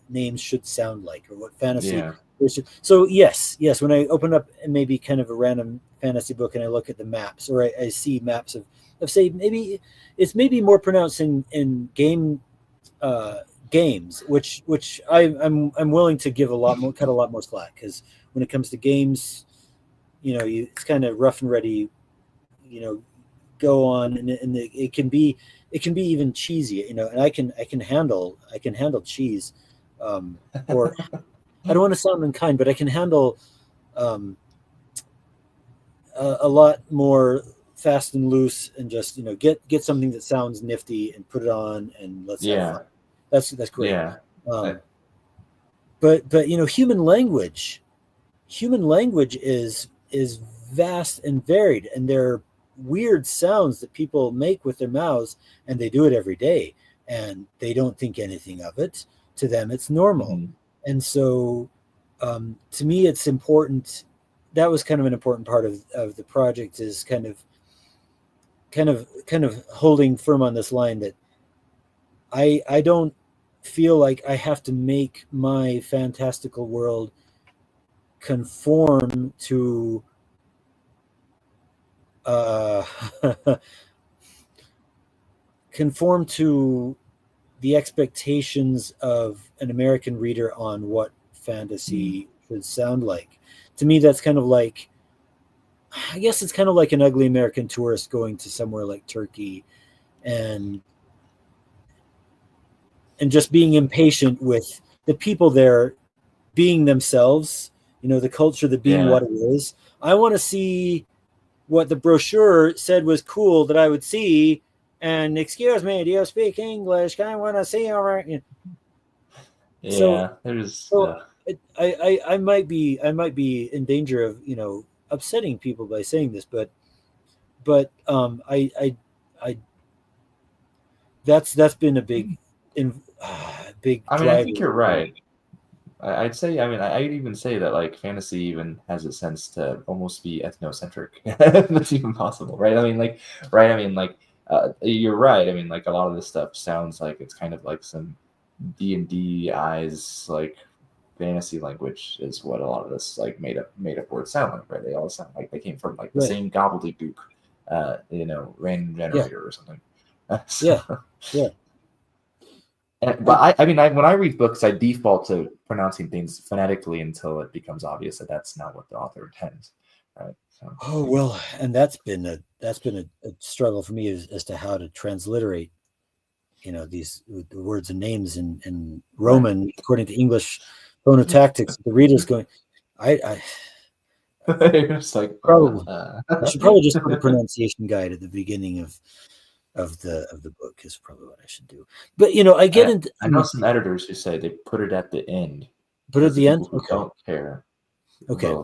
names should sound like, or what fantasy Yeah, should. So yes, when I open up maybe kind of a random fantasy book and I look at the maps, or I see maps of say maybe it's maybe more pronounced in uh, games, which I'm willing to give a lot more, cut a lot more slack, because when it comes to games, it's kind of rough and ready, you know go on, and it can be even cheesy, and I can handle cheese, or I don't want to sound unkind, but I can handle um, a lot more fast and loose, and just get something that sounds nifty and put it on and let's have fun. yeah, That's great. yeah. I, um, but human language is vast and varied, and there are weird sounds that people make with their mouths, and they do it every day, and they don't think anything of it. To them it's normal. mhm. And so, to me it's important. That was kind of an important part of the project, is kind of holding firm on this line that I don't feel like I have to make my fantastical world conform to uh, conform to the expectations of an American reader on what Mhm. fantasy should sound like. To me, that's kind of like, I guess it's kind of like an ugly American tourist going to somewhere like Turkey, and just being impatient with the people there being themselves, the culture, that being Yeah, what it is. I want to see what the brochure said was cool that I would see. And excuse me, do you speak English? I want to see over. So, yeah. There's I might be in danger of upsetting people by saying this, but I that's been a big I mean, I driver think you're for me. right. I'd say, I mean, I'd even say that like fantasy even has a sense to almost be ethnocentric. That's even possible, right? I mean, like, right? I mean, like, you're right. I mean, like, a lot of this stuff sounds like it's kind of like some D&D eyes, like fantasy language is what a lot of this like made up words sound like, right? They all sound like they came from like the Right. same gobbledygook, random Yeah. generator or something. Yeah. So, Yeah. but I mean, when I read books, I default to pronouncing things phonetically until it becomes obvious that that's not what the author intends, right? So, Oh well, and that's been a struggle for me, as to how to transliterate, these the words and names in right. Roman according to English phonotactics. The reader's going, I It's like, probably I should probably just put a uh, pronunciation guide at the beginning of the book, is probably what I should do. But I get I, into I know some editors who say they put it at the end. Put it at Because the the end. people who Okay. don't care Okay.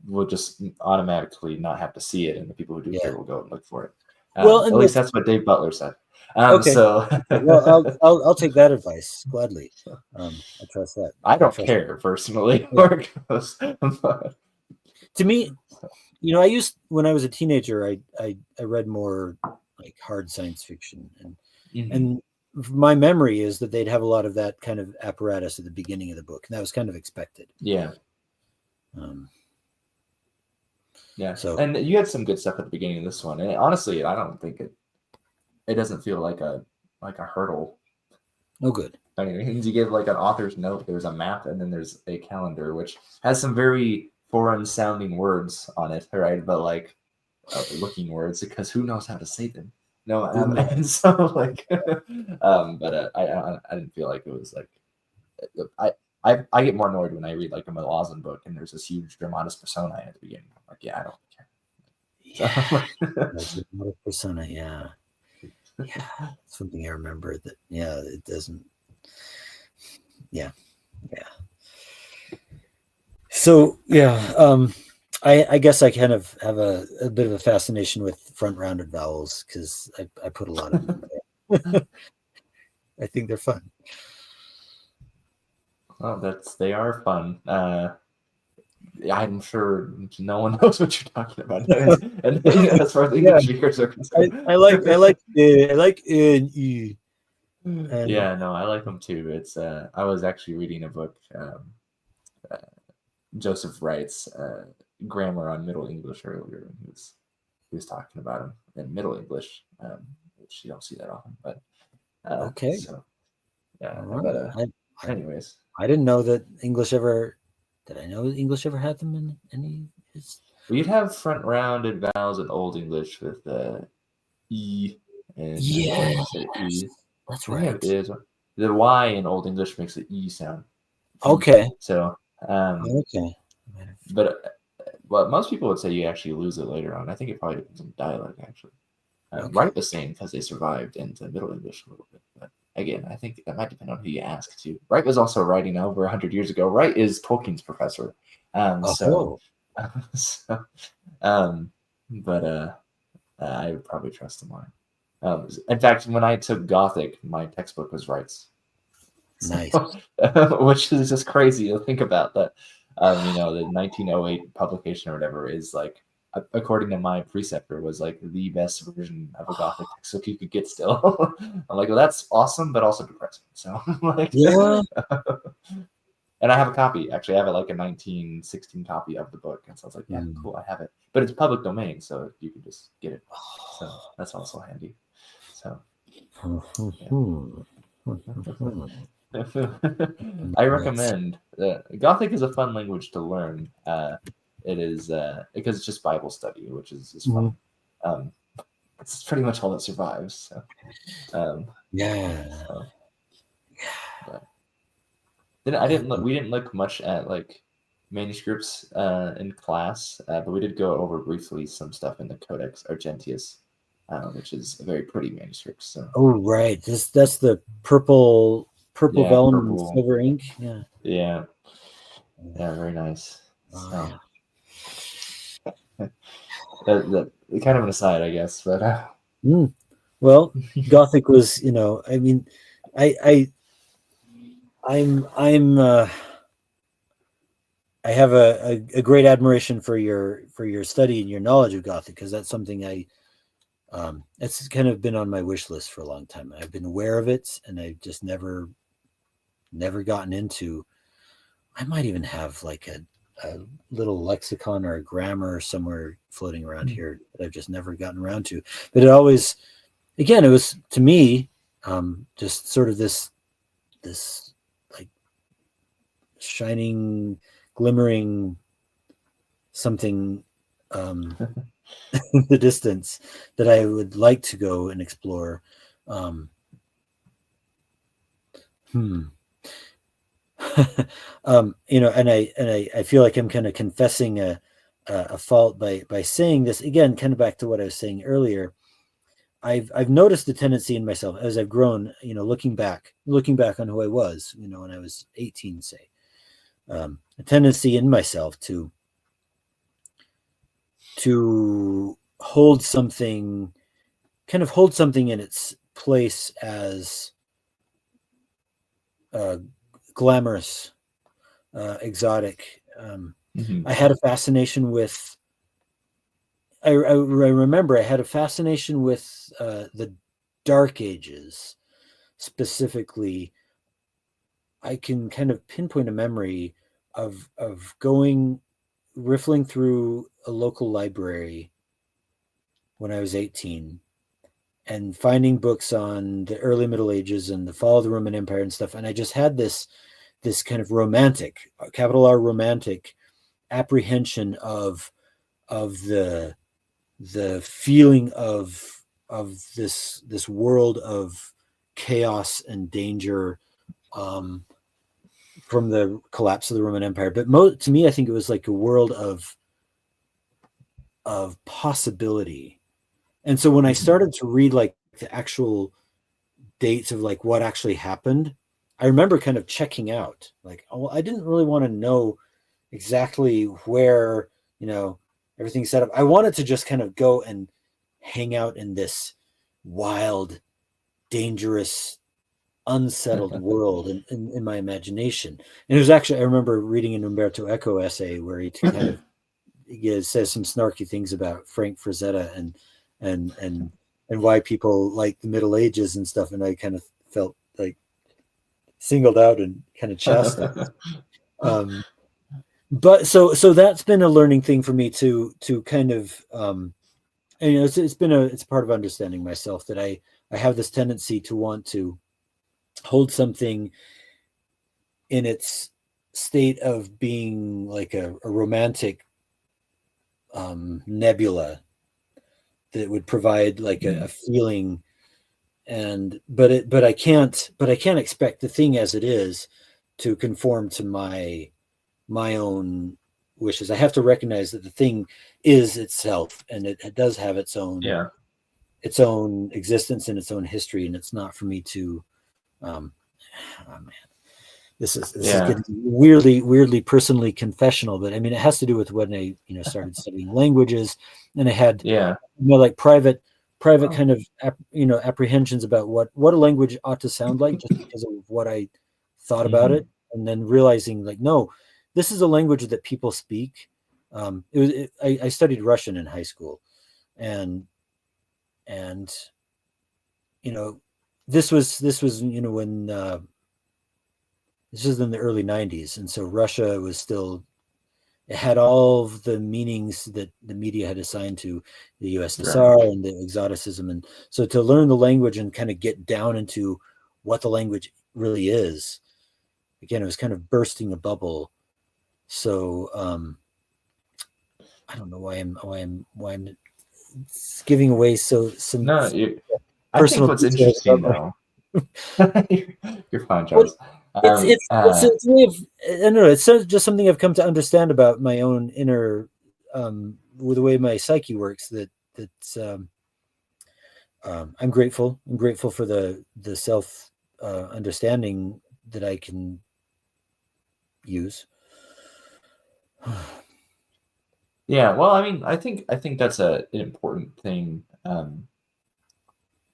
will just automatically not have to see it, and the people who do Yeah. care will go and look for it. Well, At and least that's what Dave Butler said. okay. So Okay. Well, I'll take that advice gladly. I trust that. I I don't trust. care personally Yeah. where it goes. But, To me, when I was a teenager, I read more like hard science fiction, and my memory is that they'd have a lot of that kind of apparatus at the beginning of the book, and that was kind of expected. yeah. Um, Yeah, so and you had some good stuff at the beginning of this one, and honestly, I don't think it doesn't feel like a hurdle. oh, good. I mean, you give like an author's note. There's a map, and then there's a calendar, which has some very foreign-sounding words on it, right? But like looking words, because who knows how to say them? No, and so like, but I didn't feel like it was like I get more annoyed when I read like a Malazan book and there's this huge dramatis personae at the beginning. I'm like, yeah, I don't care. Yeah, that's another persona. Yeah, something I remember that. Yeah, it doesn't. Yeah, yeah. So yeah, I guess I kind of have a bit of a fascination with front-rounded vowels because I put a lot of them in there. I think they're fun. Well, they are fun. I'm sure no one knows what you're talking about, and as far as English speakers are concerned, I like E. And yeah, no, I like them too. It's I was actually reading a book, uh, Joseph Wright's Grammar on Middle English earlier, and he was talking about him in Middle English, which you don't see that often, but okay. so yeah, All but right. anyways, I didn't know that English ever. Did I know English ever had them in any? well, you'd have front rounded vowels in Old English with E and Middle Yeah, English at E. that's Then you have right. is the Y in Old English makes the E sound. Okay. So, Okay. but most people would say you actually lose it later on. I think it probably depends on dialect, actually. Okay. Wright was saying because they survived into Middle English a little bit. But again, I think that might depend on who you ask, too. Wright was also writing over 100 years ago. Wright is Tolkien's professor. So, so but I would probably trust him more. In fact, when I took Gothic, my textbook was Wright's. Nice. Which is just crazy to think about that. The 1908 publication or whatever is like, according to my preceptor, was like the best version of a Gothic textbook you could get still. I'm like, well, that's awesome, but also depressing. So, like, Yeah. and I have a copy. Actually, I have like a 1916 copy of the book. And so I was like, yeah, cool, I have it. But it's public domain, so you can just get it. So that's also handy. So, I recommend Gothic is a fun language to learn. It is because it's just Bible study, which is fun. It's pretty much all that survives. So, we didn't look much at like manuscripts in class, but we did go over briefly some stuff in the Codex Argentius, which is a very pretty manuscript. So. Oh right, that's the purple vellum and purple. silver ink. Yeah. Yeah, very nice. So, that kind of an aside, I guess, but well, Gothic was, I mean, I'm I have a great admiration for your study and your knowledge of Gothic, because that's something it's kind of been on my wish list for a long time. I've been aware of it, and I've just never gotten into. I might even have like a little lexicon or a grammar somewhere floating around here that I've just never gotten around to. But it always, again, it was to me just sort of this like shining, glimmering something in the distance that I would like to go and explore. And I feel like I'm kind of confessing a fault by saying this again, kind of back to what I was saying earlier. I've noticed the tendency in myself as I've grown, looking back on who I was, when I was 18, say, a tendency in myself to hold something, kind of hold something in its place as uh, glamorous, exotic. Mhm. I had a fascination with. I remember I had a fascination with the Dark Ages specifically. I can kind of pinpoint a memory of going riffling through a local library when I was 18 and finding books on the early Middle Ages and the fall of the Roman Empire and stuff. And I just had this kind of romantic, capital R romantic apprehension of the feeling of this world of chaos and danger, um, from the collapse of the Roman Empire. But to me, I think it was like a world of possibility. And so when I Mhm. started to read like the actual dates of like what actually happened, I remember kind of checking out. Like, oh, well, I didn't really want to know exactly where, you know, everything's set up. I wanted to just kind of go and hang out in this wild, dangerous, unsettled world in my imagination. And it was actually, I remember reading an Umberto Eco essay where he kind of, he says some snarky things about Frank Frazetta and and and why people like the Middle Ages and stuff. And I kind of felt like singled out and kind of chastised. Um, but so that's been a learning thing for me to kind of, and, you know, it's part of understanding myself that I have this tendency to want to hold something in its state of being like a romantic nebula that would provide like a Mhm. feeling. And but I can't expect the thing as it is to conform to my own wishes. I have to recognize that the thing is itself, and it does have Yeah. its own existence and its own history, and it's not for me to, um oh man, this is Yeah. getting weirdly personally confessional. But I mean, it has to do with when I, you know, started studying languages, and I had, Yeah. you know, like private Oh. kind of you know, apprehensions about what a language ought to sound like just because of what I thought about Mhm. it, and then realizing like, no, this is a language that people speak. I studied Russian in high school, and and you know, this was, you know, when this was in the early 90s, and so Russia was still, it had all of the meanings that the media had assigned to the Right. USSR and the exoticism. And so to learn the language and kind of get down into what the language really is, again, it was kind of bursting a bubble. So I don't know why I'm giving away some No, I think personal what's details interesting about though, you're, you're fine, my. Charles. It's a way of, I don't know. It's just something I've come to understand about my own inner, with the way my psyche works. That's I'm grateful. I'm grateful for the self understanding that I can use. Yeah. Well, I mean, I think that's an important thing.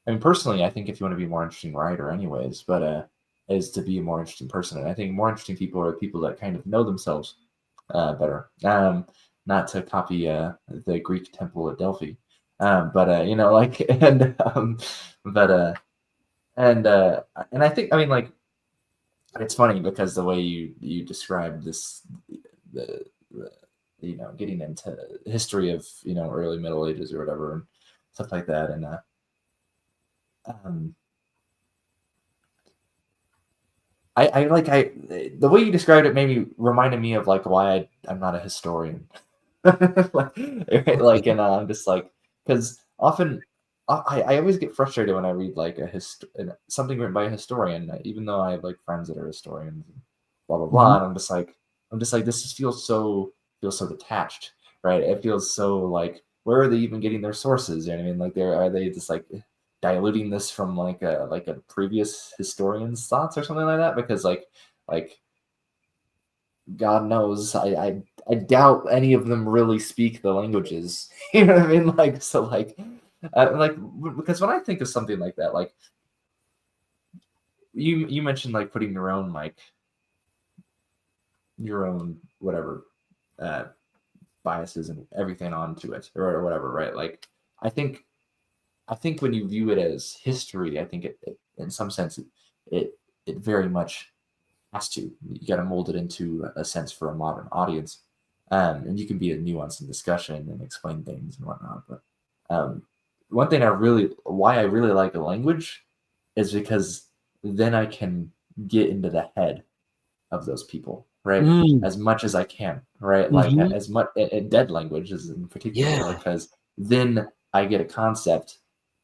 I mean, personally, I think if you want to be a more interesting writer, anyways, but is to be a more interesting person. And I think more interesting people are people that kind of know themselves better. Not to copy the Greek temple at Delphi, but you know, like, but and and I think, I mean, like, it's funny because the way you described this, the you know, getting into history of, you know, early Middle Ages or whatever and stuff like that, and um, I like I the way you described it maybe reminded me of like why I'm not a historian. like, Okay. and I'm just like, because often I always get frustrated when I read like something written by a historian, even though I have like friends that are historians, and blah blah blah, Mhm. and I'm just like, this just feels so detached, right? It feels so like, where are they even getting their sources? You know what I mean? Like, are they just like diluting this from like a previous historian's thoughts or something like that? Because like God knows, I doubt any of them really speak the languages. You know what I mean? Like, so like, like because when I think of something like that, like you mentioned like putting your own whatever uh, biases and everything onto it or whatever, right? Like, I think I think when you view it as history, I think in some sense it it very much has to. You got to mold it into a sense for a modern audience, and you can be a nuance in discussion and explain things and whatnot. But um, one thing why I really like a language, is because then I can get into the head of those people, right? Mm, As much as I can, right? Like hmm. as much in dead languages in particular, Yeah, because then I get a concept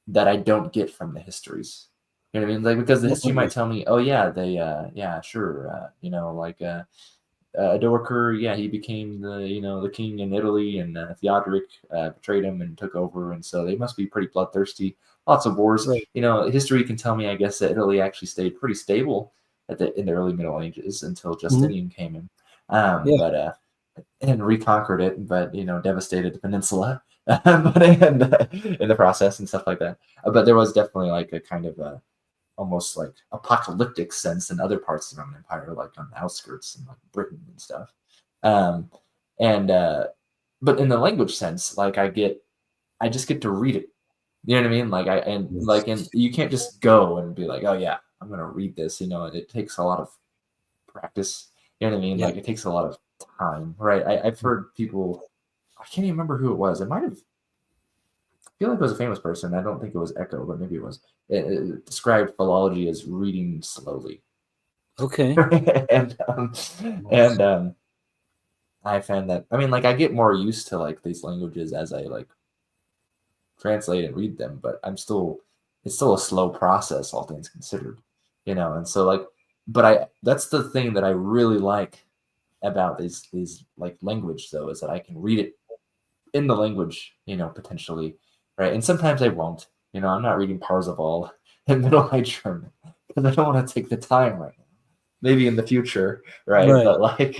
that I don't get from the histories. You know what I mean? Like because the history might definitely. tell me, oh yeah, yeah, sure, like Odoacer, yeah, he became the king in Italy, and Theodoric betrayed him and took over, and so they must be pretty bloodthirsty. Lots of wars. Right. History can tell me, I guess, that Italy actually stayed pretty stable in the early Middle Ages until Hmm. Justinian came in, Yeah. but and reconquered it, but devastated the peninsula, but in the process and stuff like that. But there was definitely like a kind of a almost like apocalyptic sense in other parts of the Roman Empire, like on the outskirts and like Britain and stuff. Um, and but in the language sense, like I just get to read it. You know what I mean? Like Yes. and you can't just go and be like, oh yeah, I'm gonna read this. It takes a lot of practice. You know what I mean? Yeah. Like it takes a lot of time, right? I've heard people. I can't even remember who it was. It might have. I feel like it was a famous person. I don't think it was Echo, but maybe it was. It described philology as reading slowly. Okay. and Nice. and I found that, I mean, like I get more used to like these languages as I like translate and read them, but it's still a slow process, all things considered, and so like, but that's the thing that I really like about these like language though, is that I can read it in the language, potentially, right? And sometimes I won't. I'm not reading Parzival in Middle High German because I don't want to take the time right now. Maybe in the future, right? Right. But like,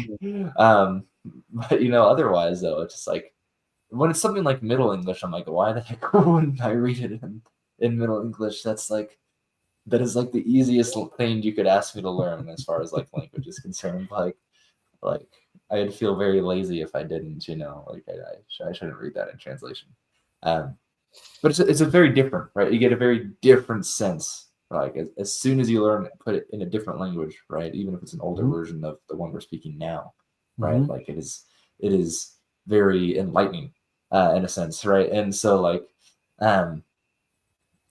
um, but otherwise though, it's just like when it's something like Middle English, I'm like, why the heck wouldn't I read it in Middle English? That is like the easiest thing you could ask me to learn as far as like language is concerned. Like I'd feel very lazy if I didn't, like I shouldn't read that in translation. Um, but it's a very different, right? You get a very different sense, like as soon as you learn, put it in a different language, right? Even if it's an older Hmm. version of the one we're speaking now, right? Hmm. Like it is very enlightening, in a sense, right? And so like, um,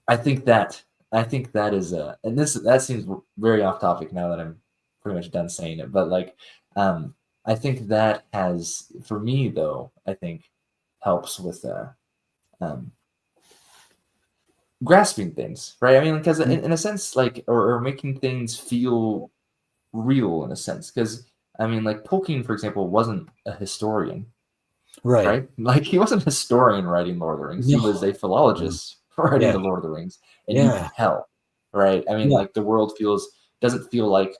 I think that I think that is and that seems very off topic now that I'm pretty much done saying it, but like, um, I think that has for me though, I think helps with um grasping things, right? I mean, because in a sense, like, or making things feel real in a sense, because I mean, like Tolkien, for example, wasn't a historian, Right. right? Like he wasn't a historian writing Lord of the Rings. He No. was a No. philologist writing Yeah. the Lord of the Rings, and you can Yeah. tell, right? I mean, Yeah. like the world doesn't feel like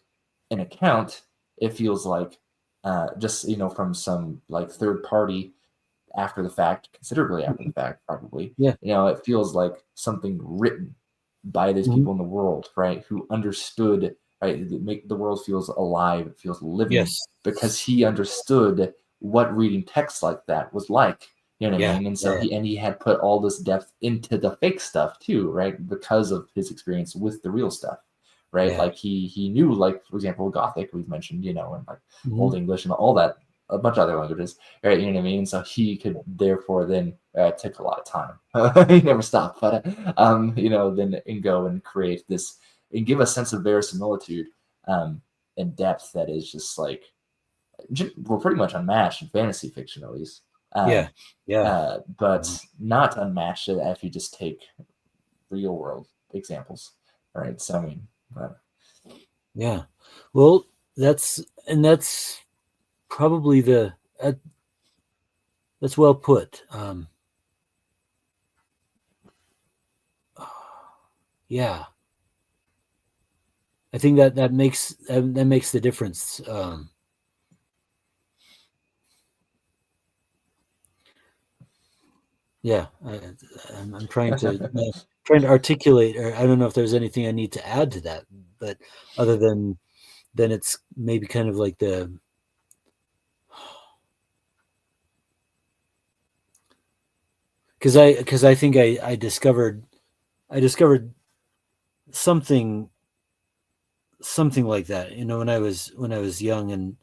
an account. It feels like just from some like third party after the fact, considerably after the fact, probably. Yeah. It feels like something written by these Hmm. people in the world, right? Who understood, right? Make the world feels alive, it feels living, Yes. because he understood what reading text like that was like. You know what I Yeah. mean? And so Yeah. he had put all this depth into the fake stuff too, right? Because of his experience with the real stuff, right? Yeah. Like he knew, like for example, Gothic we've mentioned, and like Hmm. Old English and all that, a bunch of other languages, right? You know what I mean? So he could therefore then take a lot of time. He never stopped, but then and go and create this and give a sense of verisimilitude and depth that is just like we're pretty much unmatched in fantasy fiction, at least. Yeah. Yeah. But not unmatched if you just take real world examples, right? So I mean, but Yeah. Well, that's probably uh, that's well put. Yeah, I think that makes the difference. Yeah, I'm trying to articulate, or I don't know if there's anything I need to add to that, but other than then it's maybe kind of like the because I think I discovered something something like that, when I was young, and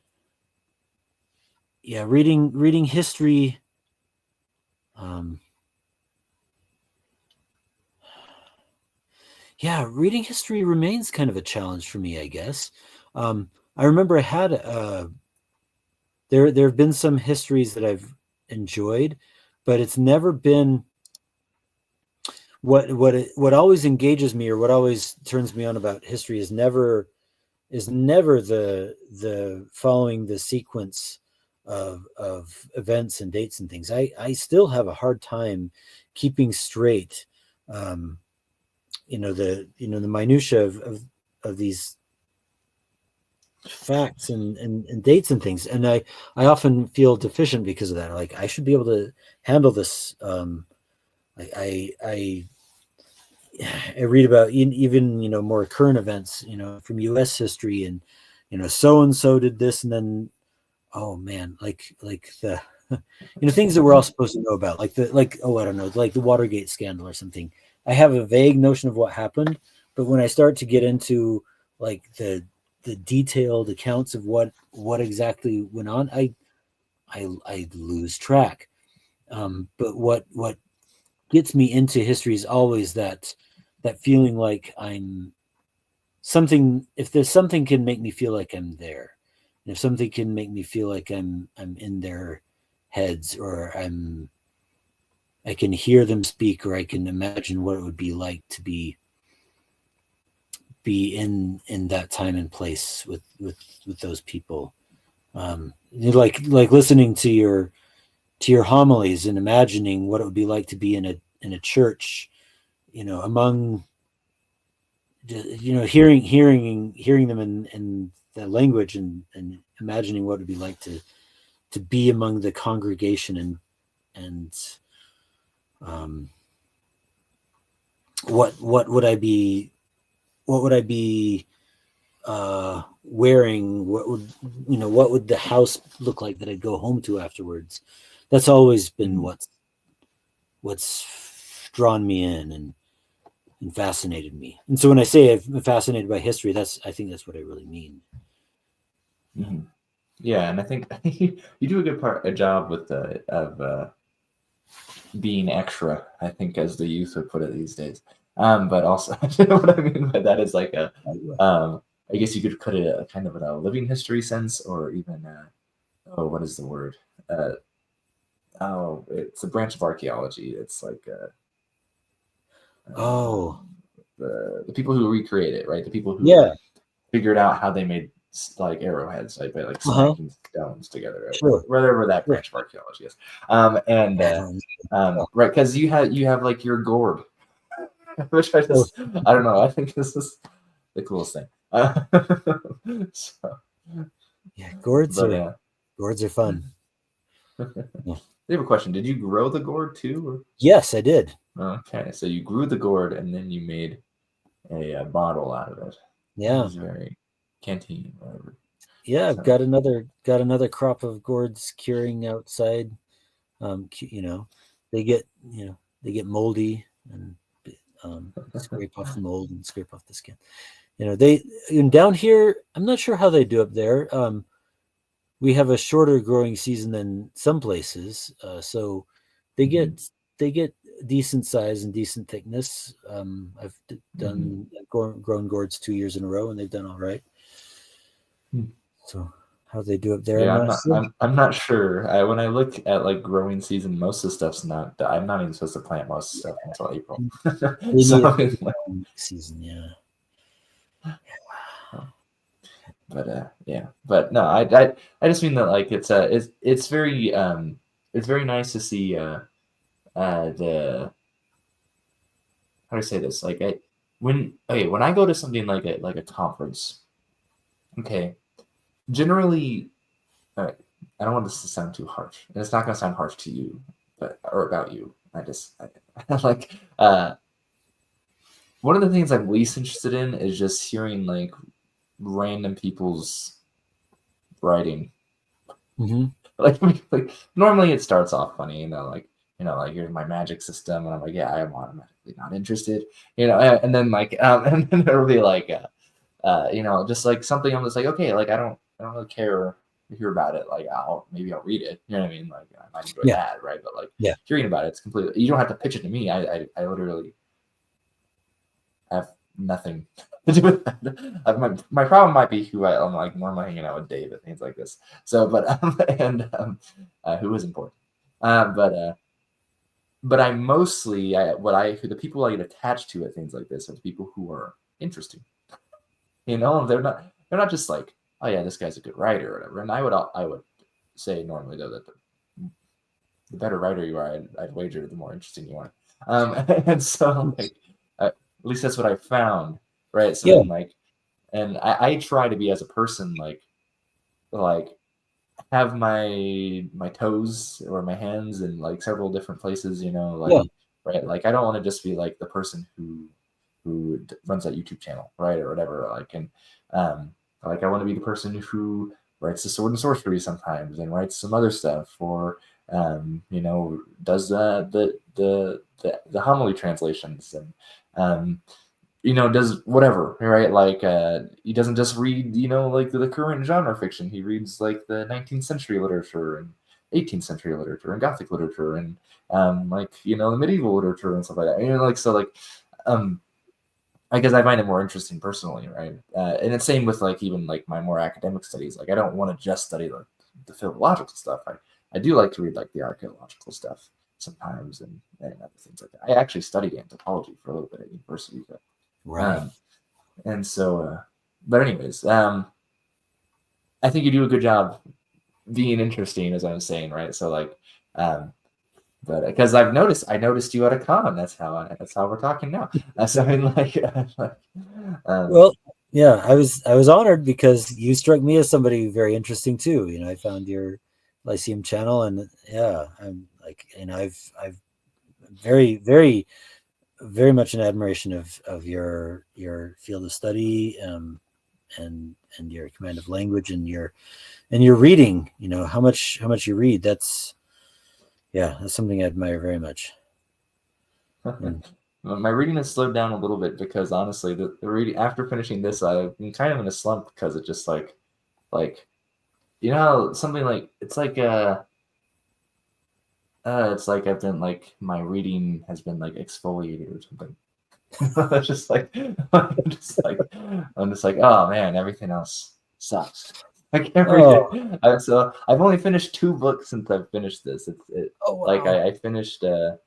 yeah, reading history. Um, yeah, reading history remains kind of a challenge for me, I guess. I remember I had there have been some histories that I've enjoyed, but it's never been what always engages me, or what always turns me on about history is never the following the sequence of events and dates and things. I still have a hard time keeping straight, um, the minutia of these facts and dates and things, and I often feel deficient because of that. Like, I should be able to handle this. I I read about even more current events, from U.S. history, and so and so did this, and then, oh man, like the things that we're all supposed to know about, like, oh, I don't know, like the Watergate scandal or something. I have a vague notion of what happened, but when I start to get into like the detailed accounts of what exactly went on, I lose track. But what gets me into history is always that feeling like I'm something. If there's something can make me feel like I'm there, and if something can make me feel like I'm in their heads, or I can hear them speak, or I can imagine what it would be like to be in that time and place with those people. Like listening to your homilies and imagining what it would be like to be in a church, among hearing them in the language, and imagining what it would be like to be among the congregation, and um, what would I be wearing, what would the house look like that I'd go home to afterwards. That's always been Mhm. what's drawn me in, and fascinated me. And so when I say I'm fascinated by history, I think that's what I really mean. Mhm. Yeah, and I think you do a job with of being extra, I think, as the youth would put it these days. But also, what I mean by that is like um, I guess you could put it a kind of in a living history sense, or even, oh, what is the word? Uh, oh, it's a branch of archaeology. It's like Oh, the people who recreate it, right? The people who yeah. figured out how they made like arrowheads, like by like Uh-huh. smacking stones together, right? Sure. Whatever that Sure. branch of archaeology is. And I don't know. right, because you have like your gourd, which Oh, I don't know. I think this is the coolest thing. So, yeah. but yeah. Gourds are fun. Yeah. I have a question. Did you grow the gourd too? Yes, I did. Or? Okay, so you grew the gourd and then you made a bottle out of it. That Yeah. is very canteen, whatever. Yeah. I've So, got another crop of gourds curing outside. They get they get moldy, and scrape off the mold and scrape off the skin. They and down here, I'm not sure how they do up there. We have a shorter growing season than some places, so they mhm, get decent size and decent thickness. I've mhm. grown gourds 2 years in a row, and they've done all right. Hmm. So how they do up there, I'm Yeah, I'm not not. sure. I'm not sure. When I look at like growing season, most of the stuff's not. I'm not even supposed to plant most stuff until April. They So, need a I mean, like, season, yeah. yeah. But no, I just mean that like it's very nice to see the how do I say this? Like when I go to something like a conference, okay, generally, all right, I don't want this to sound too harsh, and it's not going to sound harsh to you, but or about you. like one of the things I'm least interested in is just hearing like random people's writing. Mm-hmm. Like normally it starts off funny, like here's my magic system, and I'm like, yeah, I am automatically not interested, and then and then it'll be like, just like something I'm just like, okay, like I don't really care to hear about it. Like maybe I'll read it. You know what I mean? Like I might enjoy Yeah. that, right? But like Yeah. hearing about it's completely. You don't have to pitch it to me. I literally have nothing to do with that. My problem might be who I'm like normally hanging out with Dave and things like this. So, but who is important. But I mostly the people I get attached to at things like this are the people who are interesting. They're not just like, oh yeah, this guy's a good writer or whatever. And I would say normally though that the better writer you are, I'd wager the more interesting you are. And so like at least that's what I found, right? So Yeah. then like, and I try to be as a person like have my toes or my hands in like several different places, Yeah. right? Like I don't want to just be like the person who runs that YouTube channel, right, or whatever. Um, like I want to be the person who writes the sword and sorcery sometimes and writes some other stuff, or does the homily translations and does whatever, right? Like he doesn't just read, like the current genre fiction. He reads like the 19th century literature and 18th century literature and Gothic literature and the medieval literature and stuff like that. Um, I guess I find it more interesting personally, right? And it's same with like even like my more academic studies. Like I don't want to just study the philological stuff. I do like to read like the archaeological stuff sometimes and other things like that. I actually studied anthropology for a little bit at university, but Right. um, and so, but anyways, I think you do a good job being interesting, as I was saying, right? So like, but because I noticed you at a con. That's how we're talking now. So I mean, um, Well, yeah, I was honored because you struck me as somebody very interesting too. I found your Lyceum channel, and yeah, I'm like, and I've very, very, very much in admiration of your field of study, and your command of language and your reading. How much you read. That's something I admire very much. And my reading has slowed down a little bit because honestly, the reading after finishing this, I've been kind of in a slump because it just like something like it's like I've been like my reading has been like exfoliated or something. It's just like I'm just like, oh man, everything else sucks. I can't read oh, it. So I've only finished 2 books since I've finished this. oh Like wow. I finished a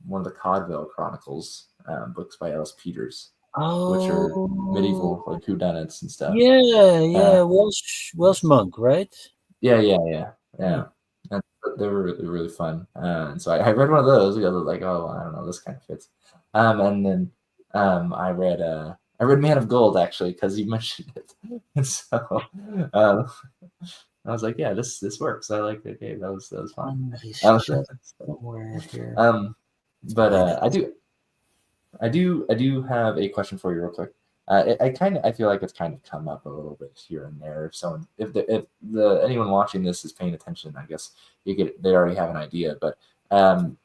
one of the Codville Chronicles books by Ellis Peters, which are Oh, medieval like whodunits and stuff. yeah, Uh, yeah. Welsh monk, right? yeah, yeah, yeah, Yeah. yeah. And they were really, really fun. And so I read one of those. I was like, oh, I don't know, this kind of fits. And then I read Man of Gold actually because you mentioned it, and so um, I was like, yeah, this works. I like it. Okay, that was fun. On my Um, shelf so, somewhere here. but Find it. I do have a question for you real quick. I feel like it's kind of come up a little bit here and there. If anyone watching this is paying attention, I guess they already have an idea. But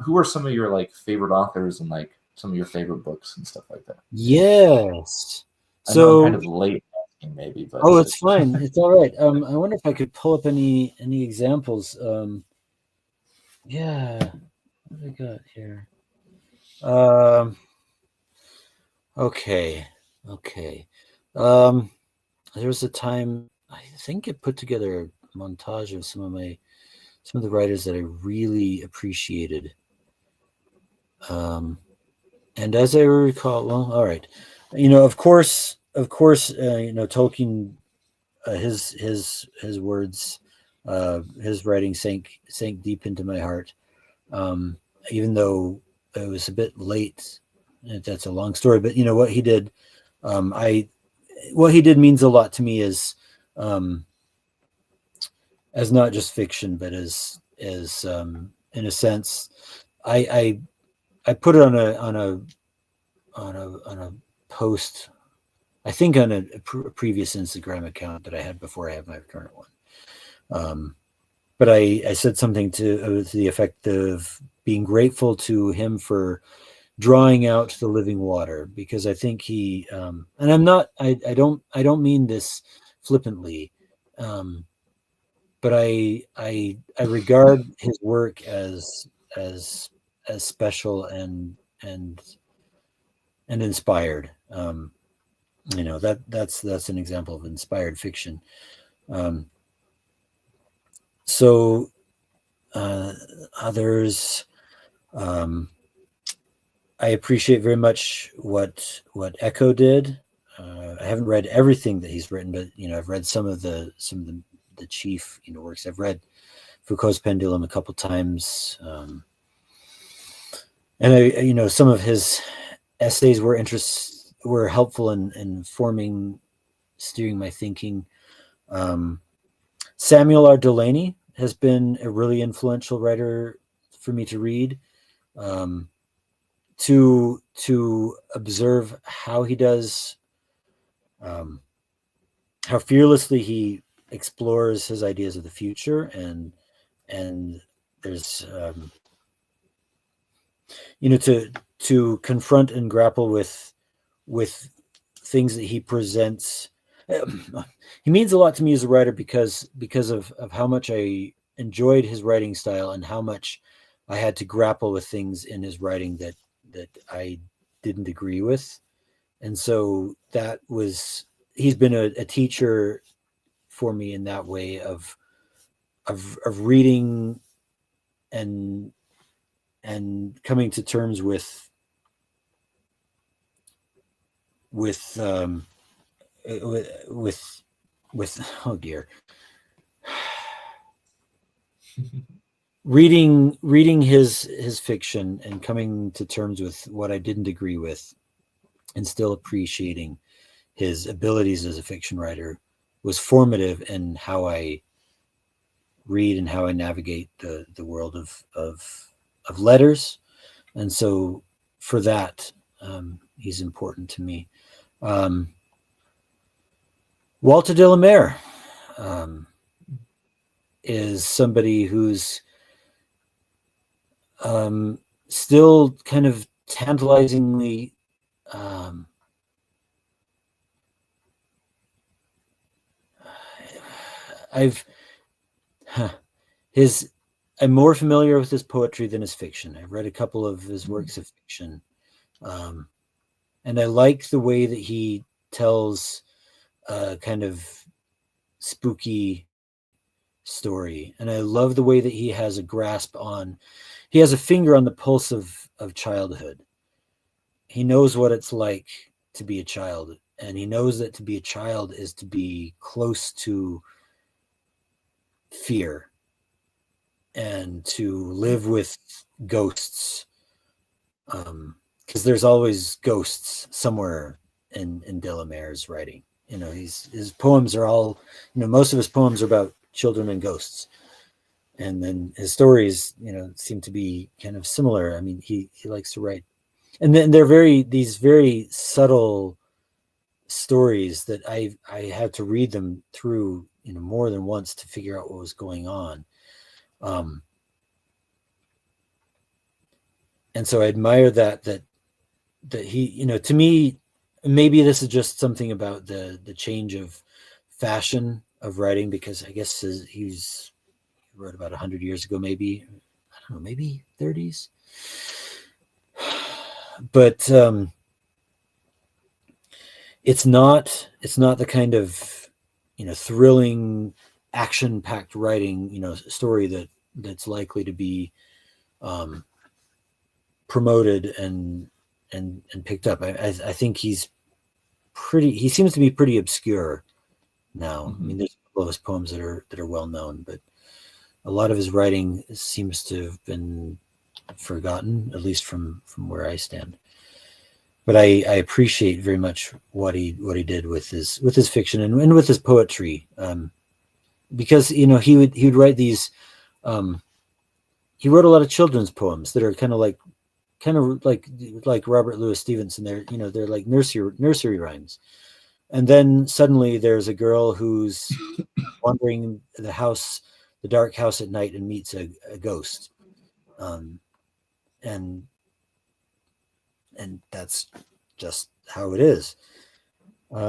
who are some of your like favorite authors and like some of your favorite books and stuff like that? Yes. I know I'm kind So, of late asking maybe, oh, but it's fine. It's all right. I wonder if I could pull up any examples. Yeah. What do we got here? Um, okay. Okay. Um, there was a time I think it put together a montage of some of the writers that I really appreciated. And as I recall, well, all right, of course, Tolkien, his words, his writing sank deep into my heart. Um, Even though it was a bit late, that's a long story. But what he did, I what he did means a lot to me um, as not just fiction, but as in a sense. I put it on a post, I think on a previous Instagram account that I had before I had my current one. But I said something to the effect of being grateful to him for drawing out the living water, because I think he and I don't mean this flippantly, but I regard his work as special and inspired. That's an example of inspired fiction. So others, I appreciate very much what Echo did. I haven't read everything that he's written, but I've read some of the chief works. I've read Foucault's Pendulum a couple times, and I some of his essays were helpful in steering my thinking. Samuel R. Delany has been a really influential writer for me to read. To observe how he does, how fearlessly he explores his ideas of the future, and there's to confront and grapple with things that he presents. He means a lot to me as a writer because of how much I enjoyed his writing style and how much I had to grapple with things in his writing that I didn't agree with. And so he's been a teacher for me in that way of reading and coming to terms with oh dear, reading his fiction and coming to terms with what I didn't agree with, and still appreciating his abilities as a fiction writer, was formative in how I read and how I navigate the world of letters. And so for that, he's important to me. Walter de la Mare is somebody who's still kind of tantalizingly I'm more familiar with his poetry than his fiction. I've read a couple of his works of fiction, and I like the way that he tells a kind of spooky story, and I love the way that he has a finger on the pulse of childhood. He knows what it's like to be a child, and he knows that to be a child is to be close to fear and to live with ghosts, because there's always ghosts somewhere in de la Mare's writing. His poems are all, most of his poems are about children and ghosts, and then his stories seem to be kind of similar. I mean, he likes to write, and then they're these very subtle stories that I had to read them through more than once to figure out what was going on. And so I admire that he, to me, maybe this is just something about the change of fashion of writing, because I guess he wrote about 100 years ago, maybe, I don't know, maybe 30s. But it's not the kind of thrilling, action-packed writing story that's likely to be promoted and picked up. I think he seems to be pretty obscure now. Mm-hmm. I mean, there's a couple of his poems that are well known, but a lot of his writing seems to have been forgotten, at least from where I stand. But I appreciate very much what he did with his fiction and with his poetry, because he would write these he wrote a lot of children's poems that are kind of like Robert Louis Stevenson. They're like nursery rhymes. And then suddenly there's a girl who's wandering the dark house at night, and meets a ghost. Um, and and that's just how it is. What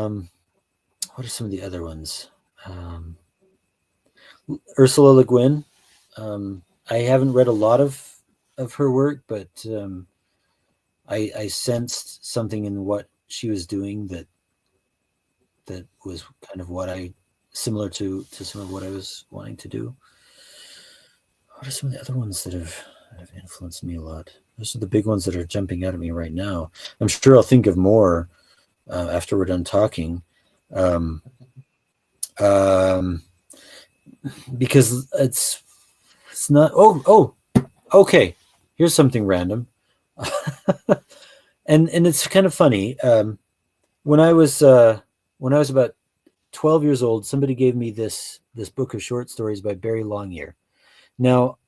are some of the other ones? Ursula Le Guin. I haven't read a lot of her work, but I sensed something in what she was doing that was kind of similar to some of what I was wanting to do. What are some of the other ones that have influenced me a lot? Those are the big ones that are jumping out at me right now. I'm sure I'll think of more after we're done talking. Because it's not. Okay. Here's something random, and it's kind of funny. When I was about 12 years old, somebody gave me this book of short stories by Barry Longyear. Now,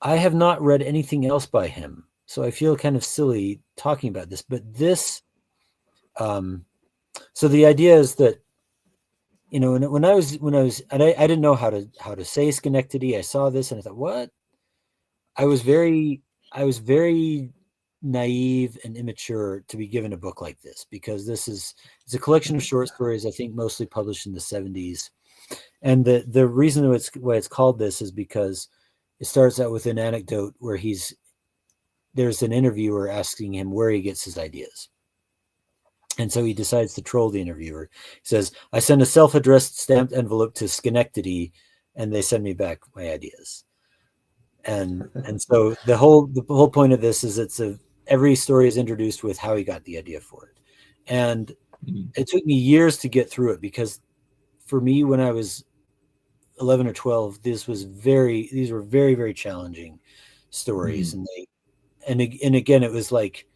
I have not read anything else by him, so I feel kind of silly talking about this. But this, so the idea is that, when I was, and I didn't know how to say Schenectady. I saw this and I thought, what? I was very naive and immature to be given a book like this, because it's a collection of short stories, I think mostly published in the 70s. And the reason why it's called this is because it starts out with an anecdote where there's an interviewer asking him where he gets his ideas. And so he decides to troll the interviewer. He says, I send a self-addressed stamped envelope to Schenectady, and they send me back my ideas. And so the whole point of this is every story is introduced with how he got the idea for it. And it took me years to get through it, because for me, when I was 11 or 12, these were very, very challenging stories. And again, it was like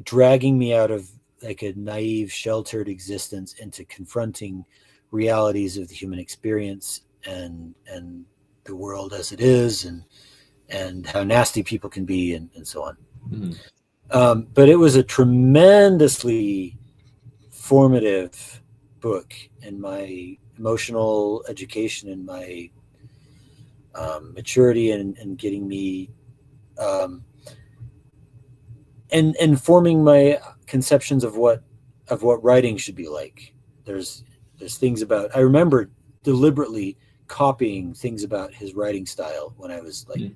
dragging me out of like a naive, sheltered existence into confronting realities of the human experience and the world as it is, and how nasty people can be, and so on. But it was a tremendously formative book in my emotional education and my maturity, and getting me and forming my conceptions of what writing should be like. There's things about, I remember deliberately copying things about his writing style when I was like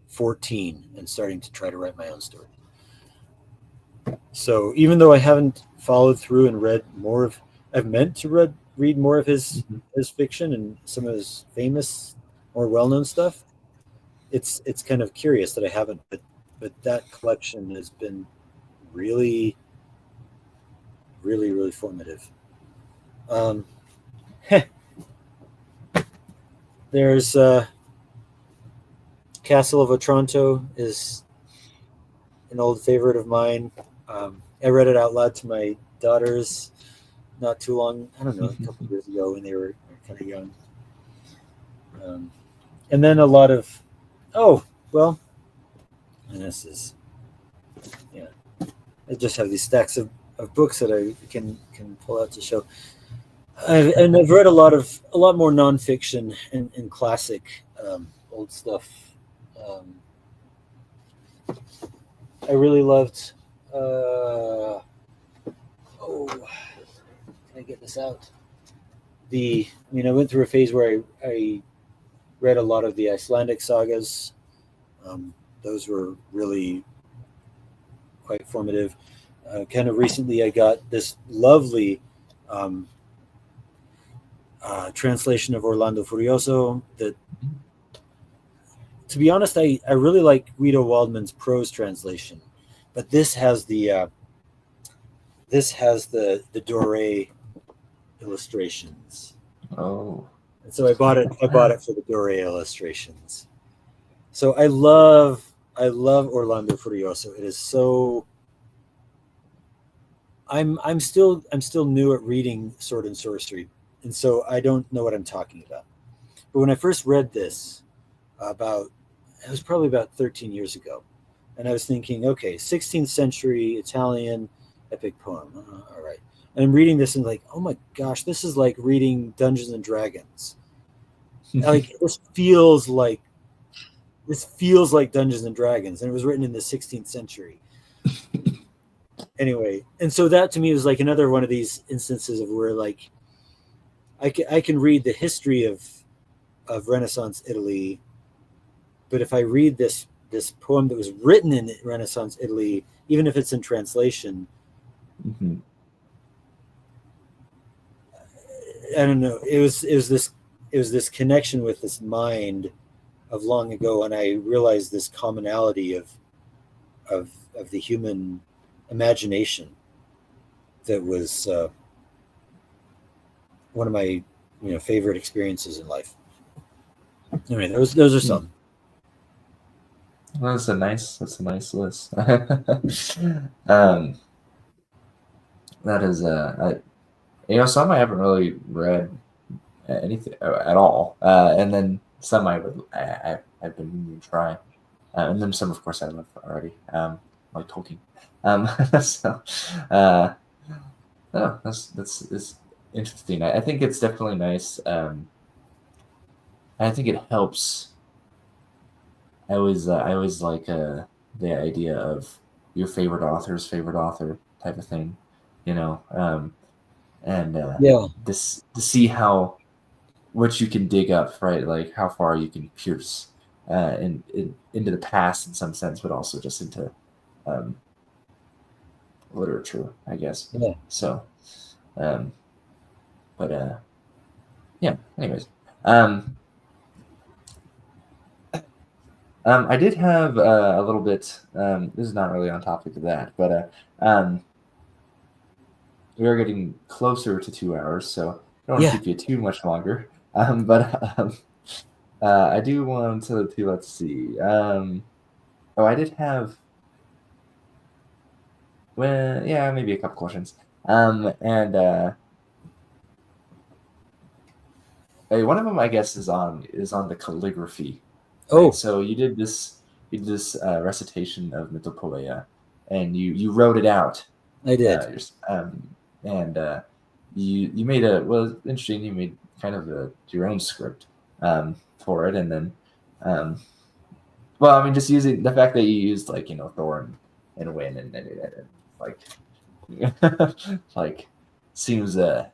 14 and starting to try to write my own story. So even though I haven't followed through and read more of, I've meant to read more of his fiction and some of his famous, more well-known stuff. It's kind of curious that I haven't, but that collection has been really, really, really formative. There's Castle of Otranto is an old favorite of mine. I read it out loud to my daughters not too long, I don't know, a couple of years ago when they were kind of young. And then a lot of, and this is, I just have these stacks of books that I can pull out to show. And I've read a lot more nonfiction and classic old stuff. I really loved. Can I get this out? I went through a phase where I read a lot of the Icelandic sagas. Those were really quite formative. Kind of recently, I got this lovely translation of Orlando Furioso that, to be honest, I really like Guido Waldman's prose translation, but this has the Doré illustrations. Oh. And so I bought it for the Doré illustrations. So I love Orlando Furioso. It is so. I'm still new at reading sword and sorcery, and so I don't know what I'm talking about. But when I first read this about it was probably about 13 years ago, and I was thinking, okay, 16th century Italian epic poem. All right, and I'm reading this and like, oh my gosh, this is like reading Dungeons and Dragons. Like this feels like Dungeons and Dragons, and it was written in the 16th century. Anyway, and so that to me was like another one of these instances of where like I can read the history of Renaissance Italy, but if I read this poem that was written in Renaissance Italy, even if it's in translation, Mm-hmm. I don't know. It was this connection with this mind of long ago, and I realized this commonality of the human imagination that was one of my favorite experiences in life. Anyway, those are some. Well, that's a nice list. um, that is some I haven't really read anything at all, and then some I've been meaning to try, and then some of course I love already, like Tolkien. So, no, that's interesting. I think it's definitely nice. I think it helps. I always like the idea of your favorite author's favorite author type of thing, you know, and Yeah, this to see how what you can dig up, right? Like how far you can pierce into the past in some sense, but also just into um, literature, I guess. yeah, So, um, but yeah. Anyways, um, I did have a little bit. This is not really on topic of that, but we are getting closer to 2 hours, so I don't want to yeah. keep you too much longer. But I do want to let's see. Oh, I did have, well, yeah, maybe a couple questions. And one of them, I guess, is on the calligraphy, right? Oh, So you did this recitation of Mythopoeia, and you wrote it out. I did. Your, and you made a well interesting. You made kind of your own script for it, and then well, I mean, just using the fact that you used like Thor and Win and like like seems it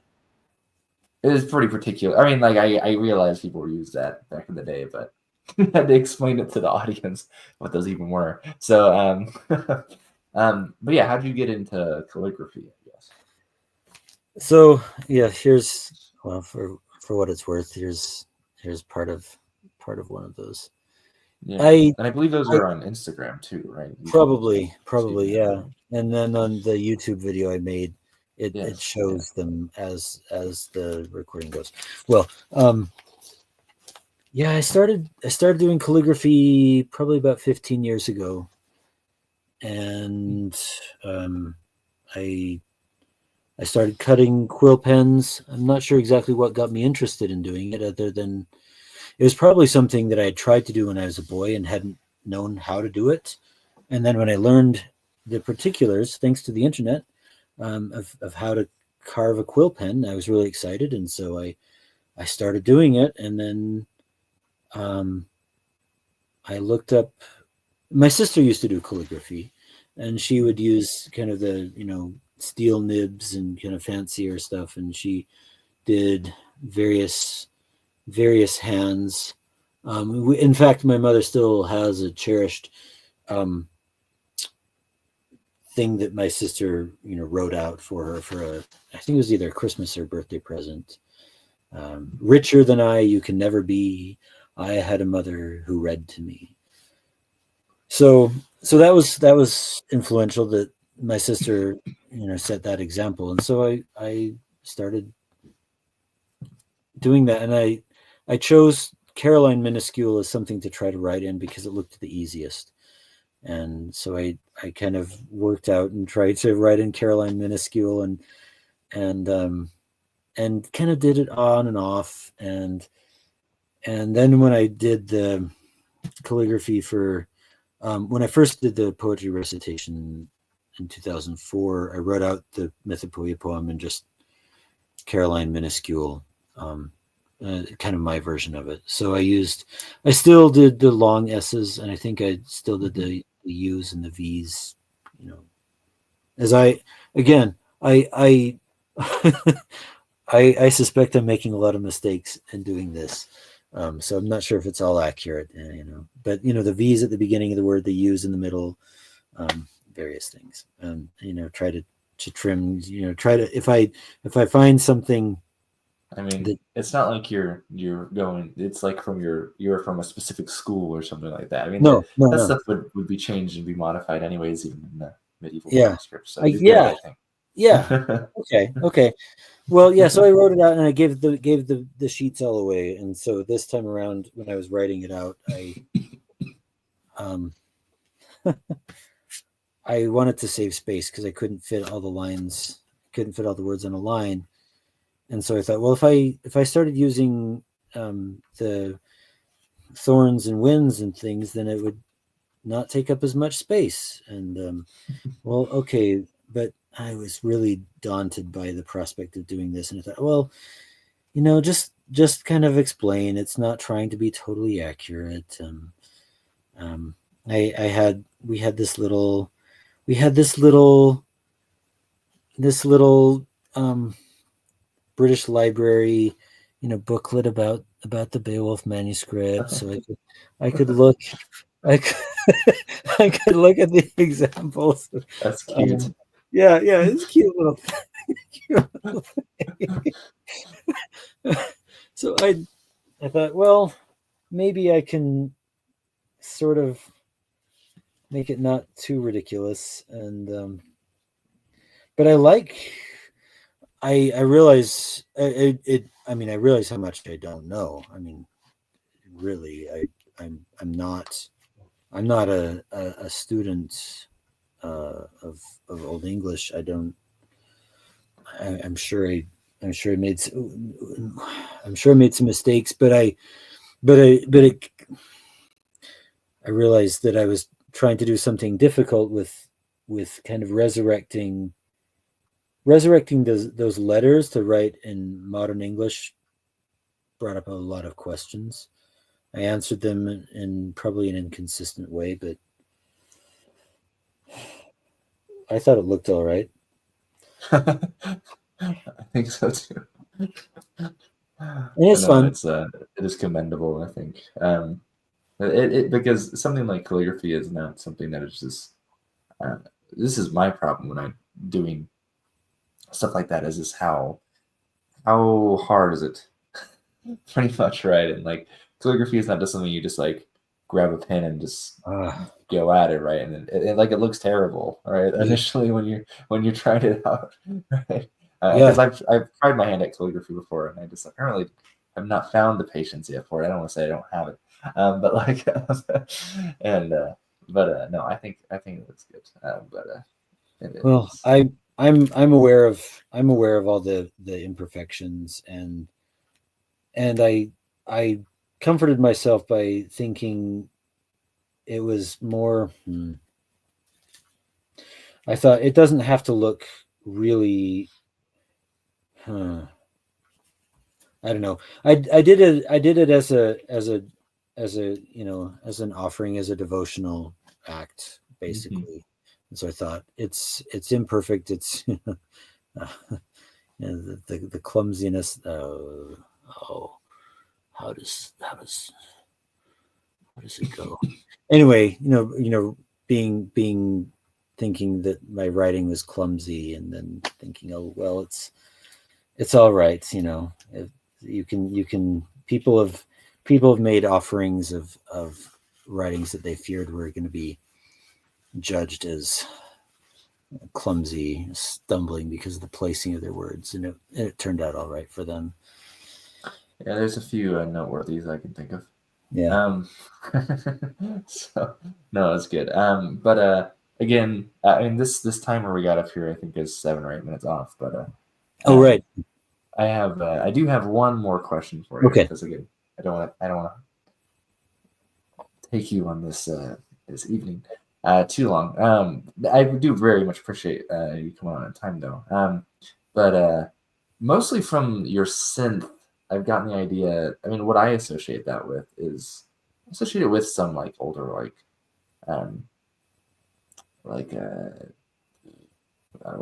was pretty particular. I mean, like I realize people used that back in the day, but I had to explain it to the audience what those even were. So but yeah, how did you get into calligraphy? I guess. So yeah, here's well for what it's worth. Here's part of one of those. Yeah, I and I believe those I are on Instagram too, right? probably Speaking of yeah. And then on the YouTube video I made, it yes, yeah. shows them as the recording goes. Well, yeah, I started doing calligraphy probably about 15 years ago, and um, I I started cutting quill pens. I'm not sure exactly what got me interested in doing it, other than it was probably something that I had tried to do when I was a boy and hadn't known how to do it. And then when I learned the particulars, thanks to the internet, of how to carve a quill pen, I was really excited, and so I started doing it. And then um, I looked up. My sister used to do calligraphy, and she would use kind of the steel nibs and kind of fancier stuff, and she did various hands. In fact, my mother still has a cherished um, thing that my sister, wrote out for her for I think it was either a Christmas or birthday present. Richer than I, you can never be. I had a mother who read to me. So that was influential that my sister, set that example, and so I started doing that, and I chose Caroline minuscule as something to try to write in because it looked the easiest. And so I kind of worked out and tried to write in Caroline minuscule, and and kind of did it on and off, and then when I did calligraphy for when I first did the poetry recitation in 2004. I wrote out the Mythopoeia poem in just Caroline minuscule, kind of my version of it. So I still did the long S's, and I think I still did the U's and the V's. As again, I I suspect I'm making a lot of mistakes in doing this. So I'm not sure if it's all accurate, but the V's at the beginning of the word, the U's in the middle, various things, and try to trim, try to, if I find something. I mean, it's not like you're going. It's like you're from a specific school or something like that. I mean, No. stuff would be changed and be modified anyways, even in the medieval Yeah. manuscripts. So you're good, I think. Yeah. Okay. Well, yeah. So I wrote it out, and I gave the sheets all away. And so this time around, when I was writing it out, I wanted to save space because I couldn't fit all the words on a line. And so I thought, well, if I started using the thorns and winds and things, then it would not take up as much space. And well, okay, but I was really daunted by the prospect of doing this, and I thought, well, just kind of explain. It's not trying to be totally accurate. We had this little British library, booklet about the Beowulf manuscript. So I could look I could look at the examples. That's cute. Yeah, it's cute little thing. So I thought, well, maybe I can sort of make it not too ridiculous, and but I realize I realize how much I don't know. I mean, really, I'm not a student of Old English. I'm sure I made some mistakes, but I realized that I was trying to do something difficult with kind of resurrecting those letters to write in modern English. Brought up a lot of questions. I answered them in probably an inconsistent way, but I thought it looked all right. I think so too. And it's fun. It is commendable, I think. Because something like calligraphy is not something that is just. This is my problem when I'm doing stuff like that. Is how hard is it? Pretty much, right? And like calligraphy is not just something you just like grab a pen and just go at it, right? And it looks terrible, right? Initially, when you're trying it out, right? Because I've tried my hand at calligraphy before, and I just apparently have not found the patience yet for it. I don't want to say I don't have it, but like, no, I think it looks good. Well, I'm aware of all the imperfections, and I comforted myself by thinking it was more. I thought it doesn't have to look really. I don't know. I did it as an offering, as a devotional act, basically. Mm-hmm. And so I thought it's imperfect. It's the clumsiness. How does it go? Anyway, being thinking that my writing was clumsy, and then thinking, oh well, it's all right. You can people have made offerings of writings that they feared were going to be judged as clumsy, stumbling because of the placing of their words, and it turned out all right for them. Yeah, there's a few noteworthies I can think of. Yeah. So no, that's good. But again, I mean this timer we got up here, I think, is 7 or 8 minutes off. But right. I do have one more question for you. Okay. Because again, I don't want to take you on this evening too long. I do very much appreciate you coming on time though. But mostly from your synth, I've gotten the idea. I mean, what I associate that with is associated with some like older um like what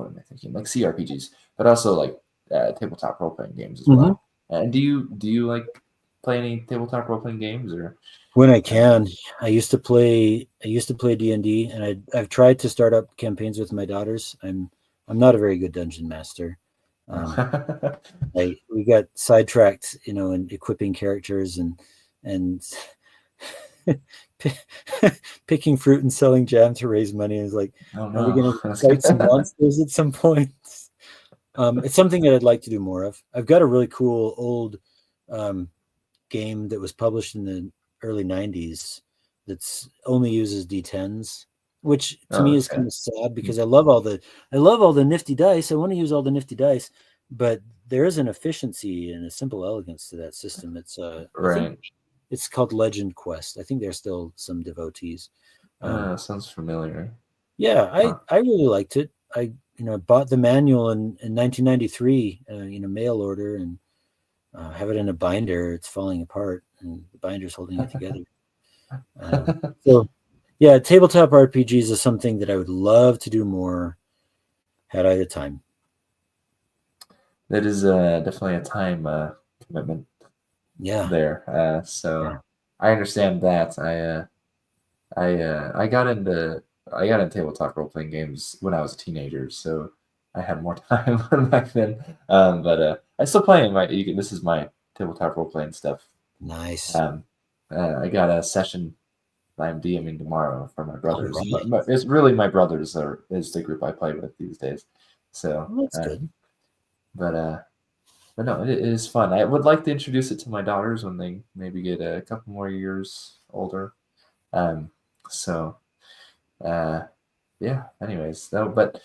am I thinking? Like CRPGs, but also like tabletop role playing games as Mhm. well. And do you like play any tabletop role playing games or? When I Um, can. I used to play D&D, and I've tried to start up campaigns with my daughters. I'm not a very good dungeon master. Um, we got sidetracked, in equipping characters and picking fruit and selling jam to raise money. It's like, oh are we no, going to that's fight good. some monsters at some point? It's something that I'd like to do more of. I've got a really cool old um, game that was published in the early 90s that's only uses D10s, which to Oh, me is okay. kind of sad because I love all the nifty dice. I want to use all the nifty dice, but there is an efficiency and a simple elegance to that system. I think Right. it's called Legend Quest. I think there's still some devotees. Um, Sounds familiar. yeah, I Huh. I really liked it. I bought the manual in 1993, mail order, and have it in a binder. It's falling apart, and the binder's holding it together. So, yeah, tabletop RPGs is something that I would love to do more had I the time. That is definitely a time commitment Yeah, there. yeah. So I understand that. I got into tabletop role playing games when I was a teenager, so I had more time back then. But I still play in my. This is my tabletop role playing stuff. Nice. Um, I got a session I'm DMing tomorrow for my All brothers. right. It's really my brothers is the group I play with these days. So, Well, that's good. but but no, it is fun. I would like to introduce it to my daughters when they maybe get a couple more years older. Um, so uh, yeah. Anyways, though, but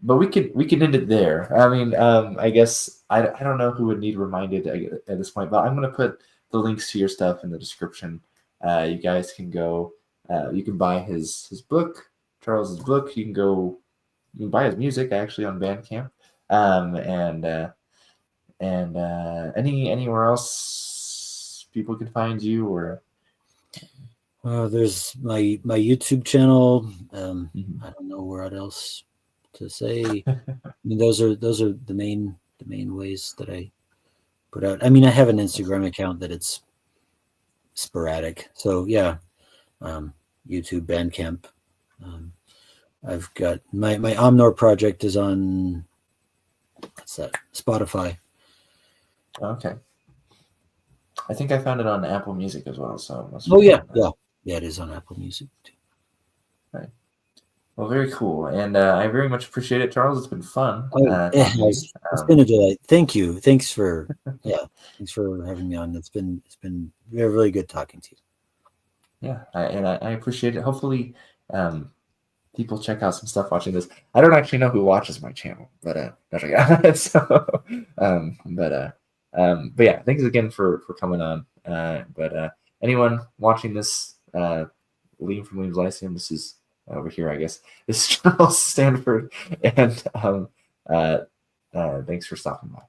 we can end it there. I mean, I guess I don't know who would need reminded at this point, but I'm gonna put the links to your stuff in the description. You guys can go. You can buy his book, Charles's book. You can buy his music actually on Bandcamp. And anywhere else people can find you or. There's my YouTube channel. Mhm. I don't know what else to say. I mean, those are the main ways that I put out. I mean, I have an Instagram account that it's sporadic. So yeah, um, YouTube, Bandcamp. Um, I've got my Omnor project is on what's that? Spotify. Okay. I think I found it on Apple Music as well, so it must Oh be yeah, on there. yeah, yeah. It is on Apple Music too. Right. Well, very cool, and I very much appreciate it, Charles. It's been fun Oh, talking to you. it's been a delight. Thank you. Thanks for having me on. It's been really, really good talking to you. Yeah, I appreciate it. Hopefully, um, people check out some stuff watching this. I don't actually know who watches my channel, but no, yeah. So, but yeah, thanks again for coming on. But anyone watching this, Liam from Liam's Lyceum, this is over here, I guess. This is Charles Stanford, and thanks for stopping by.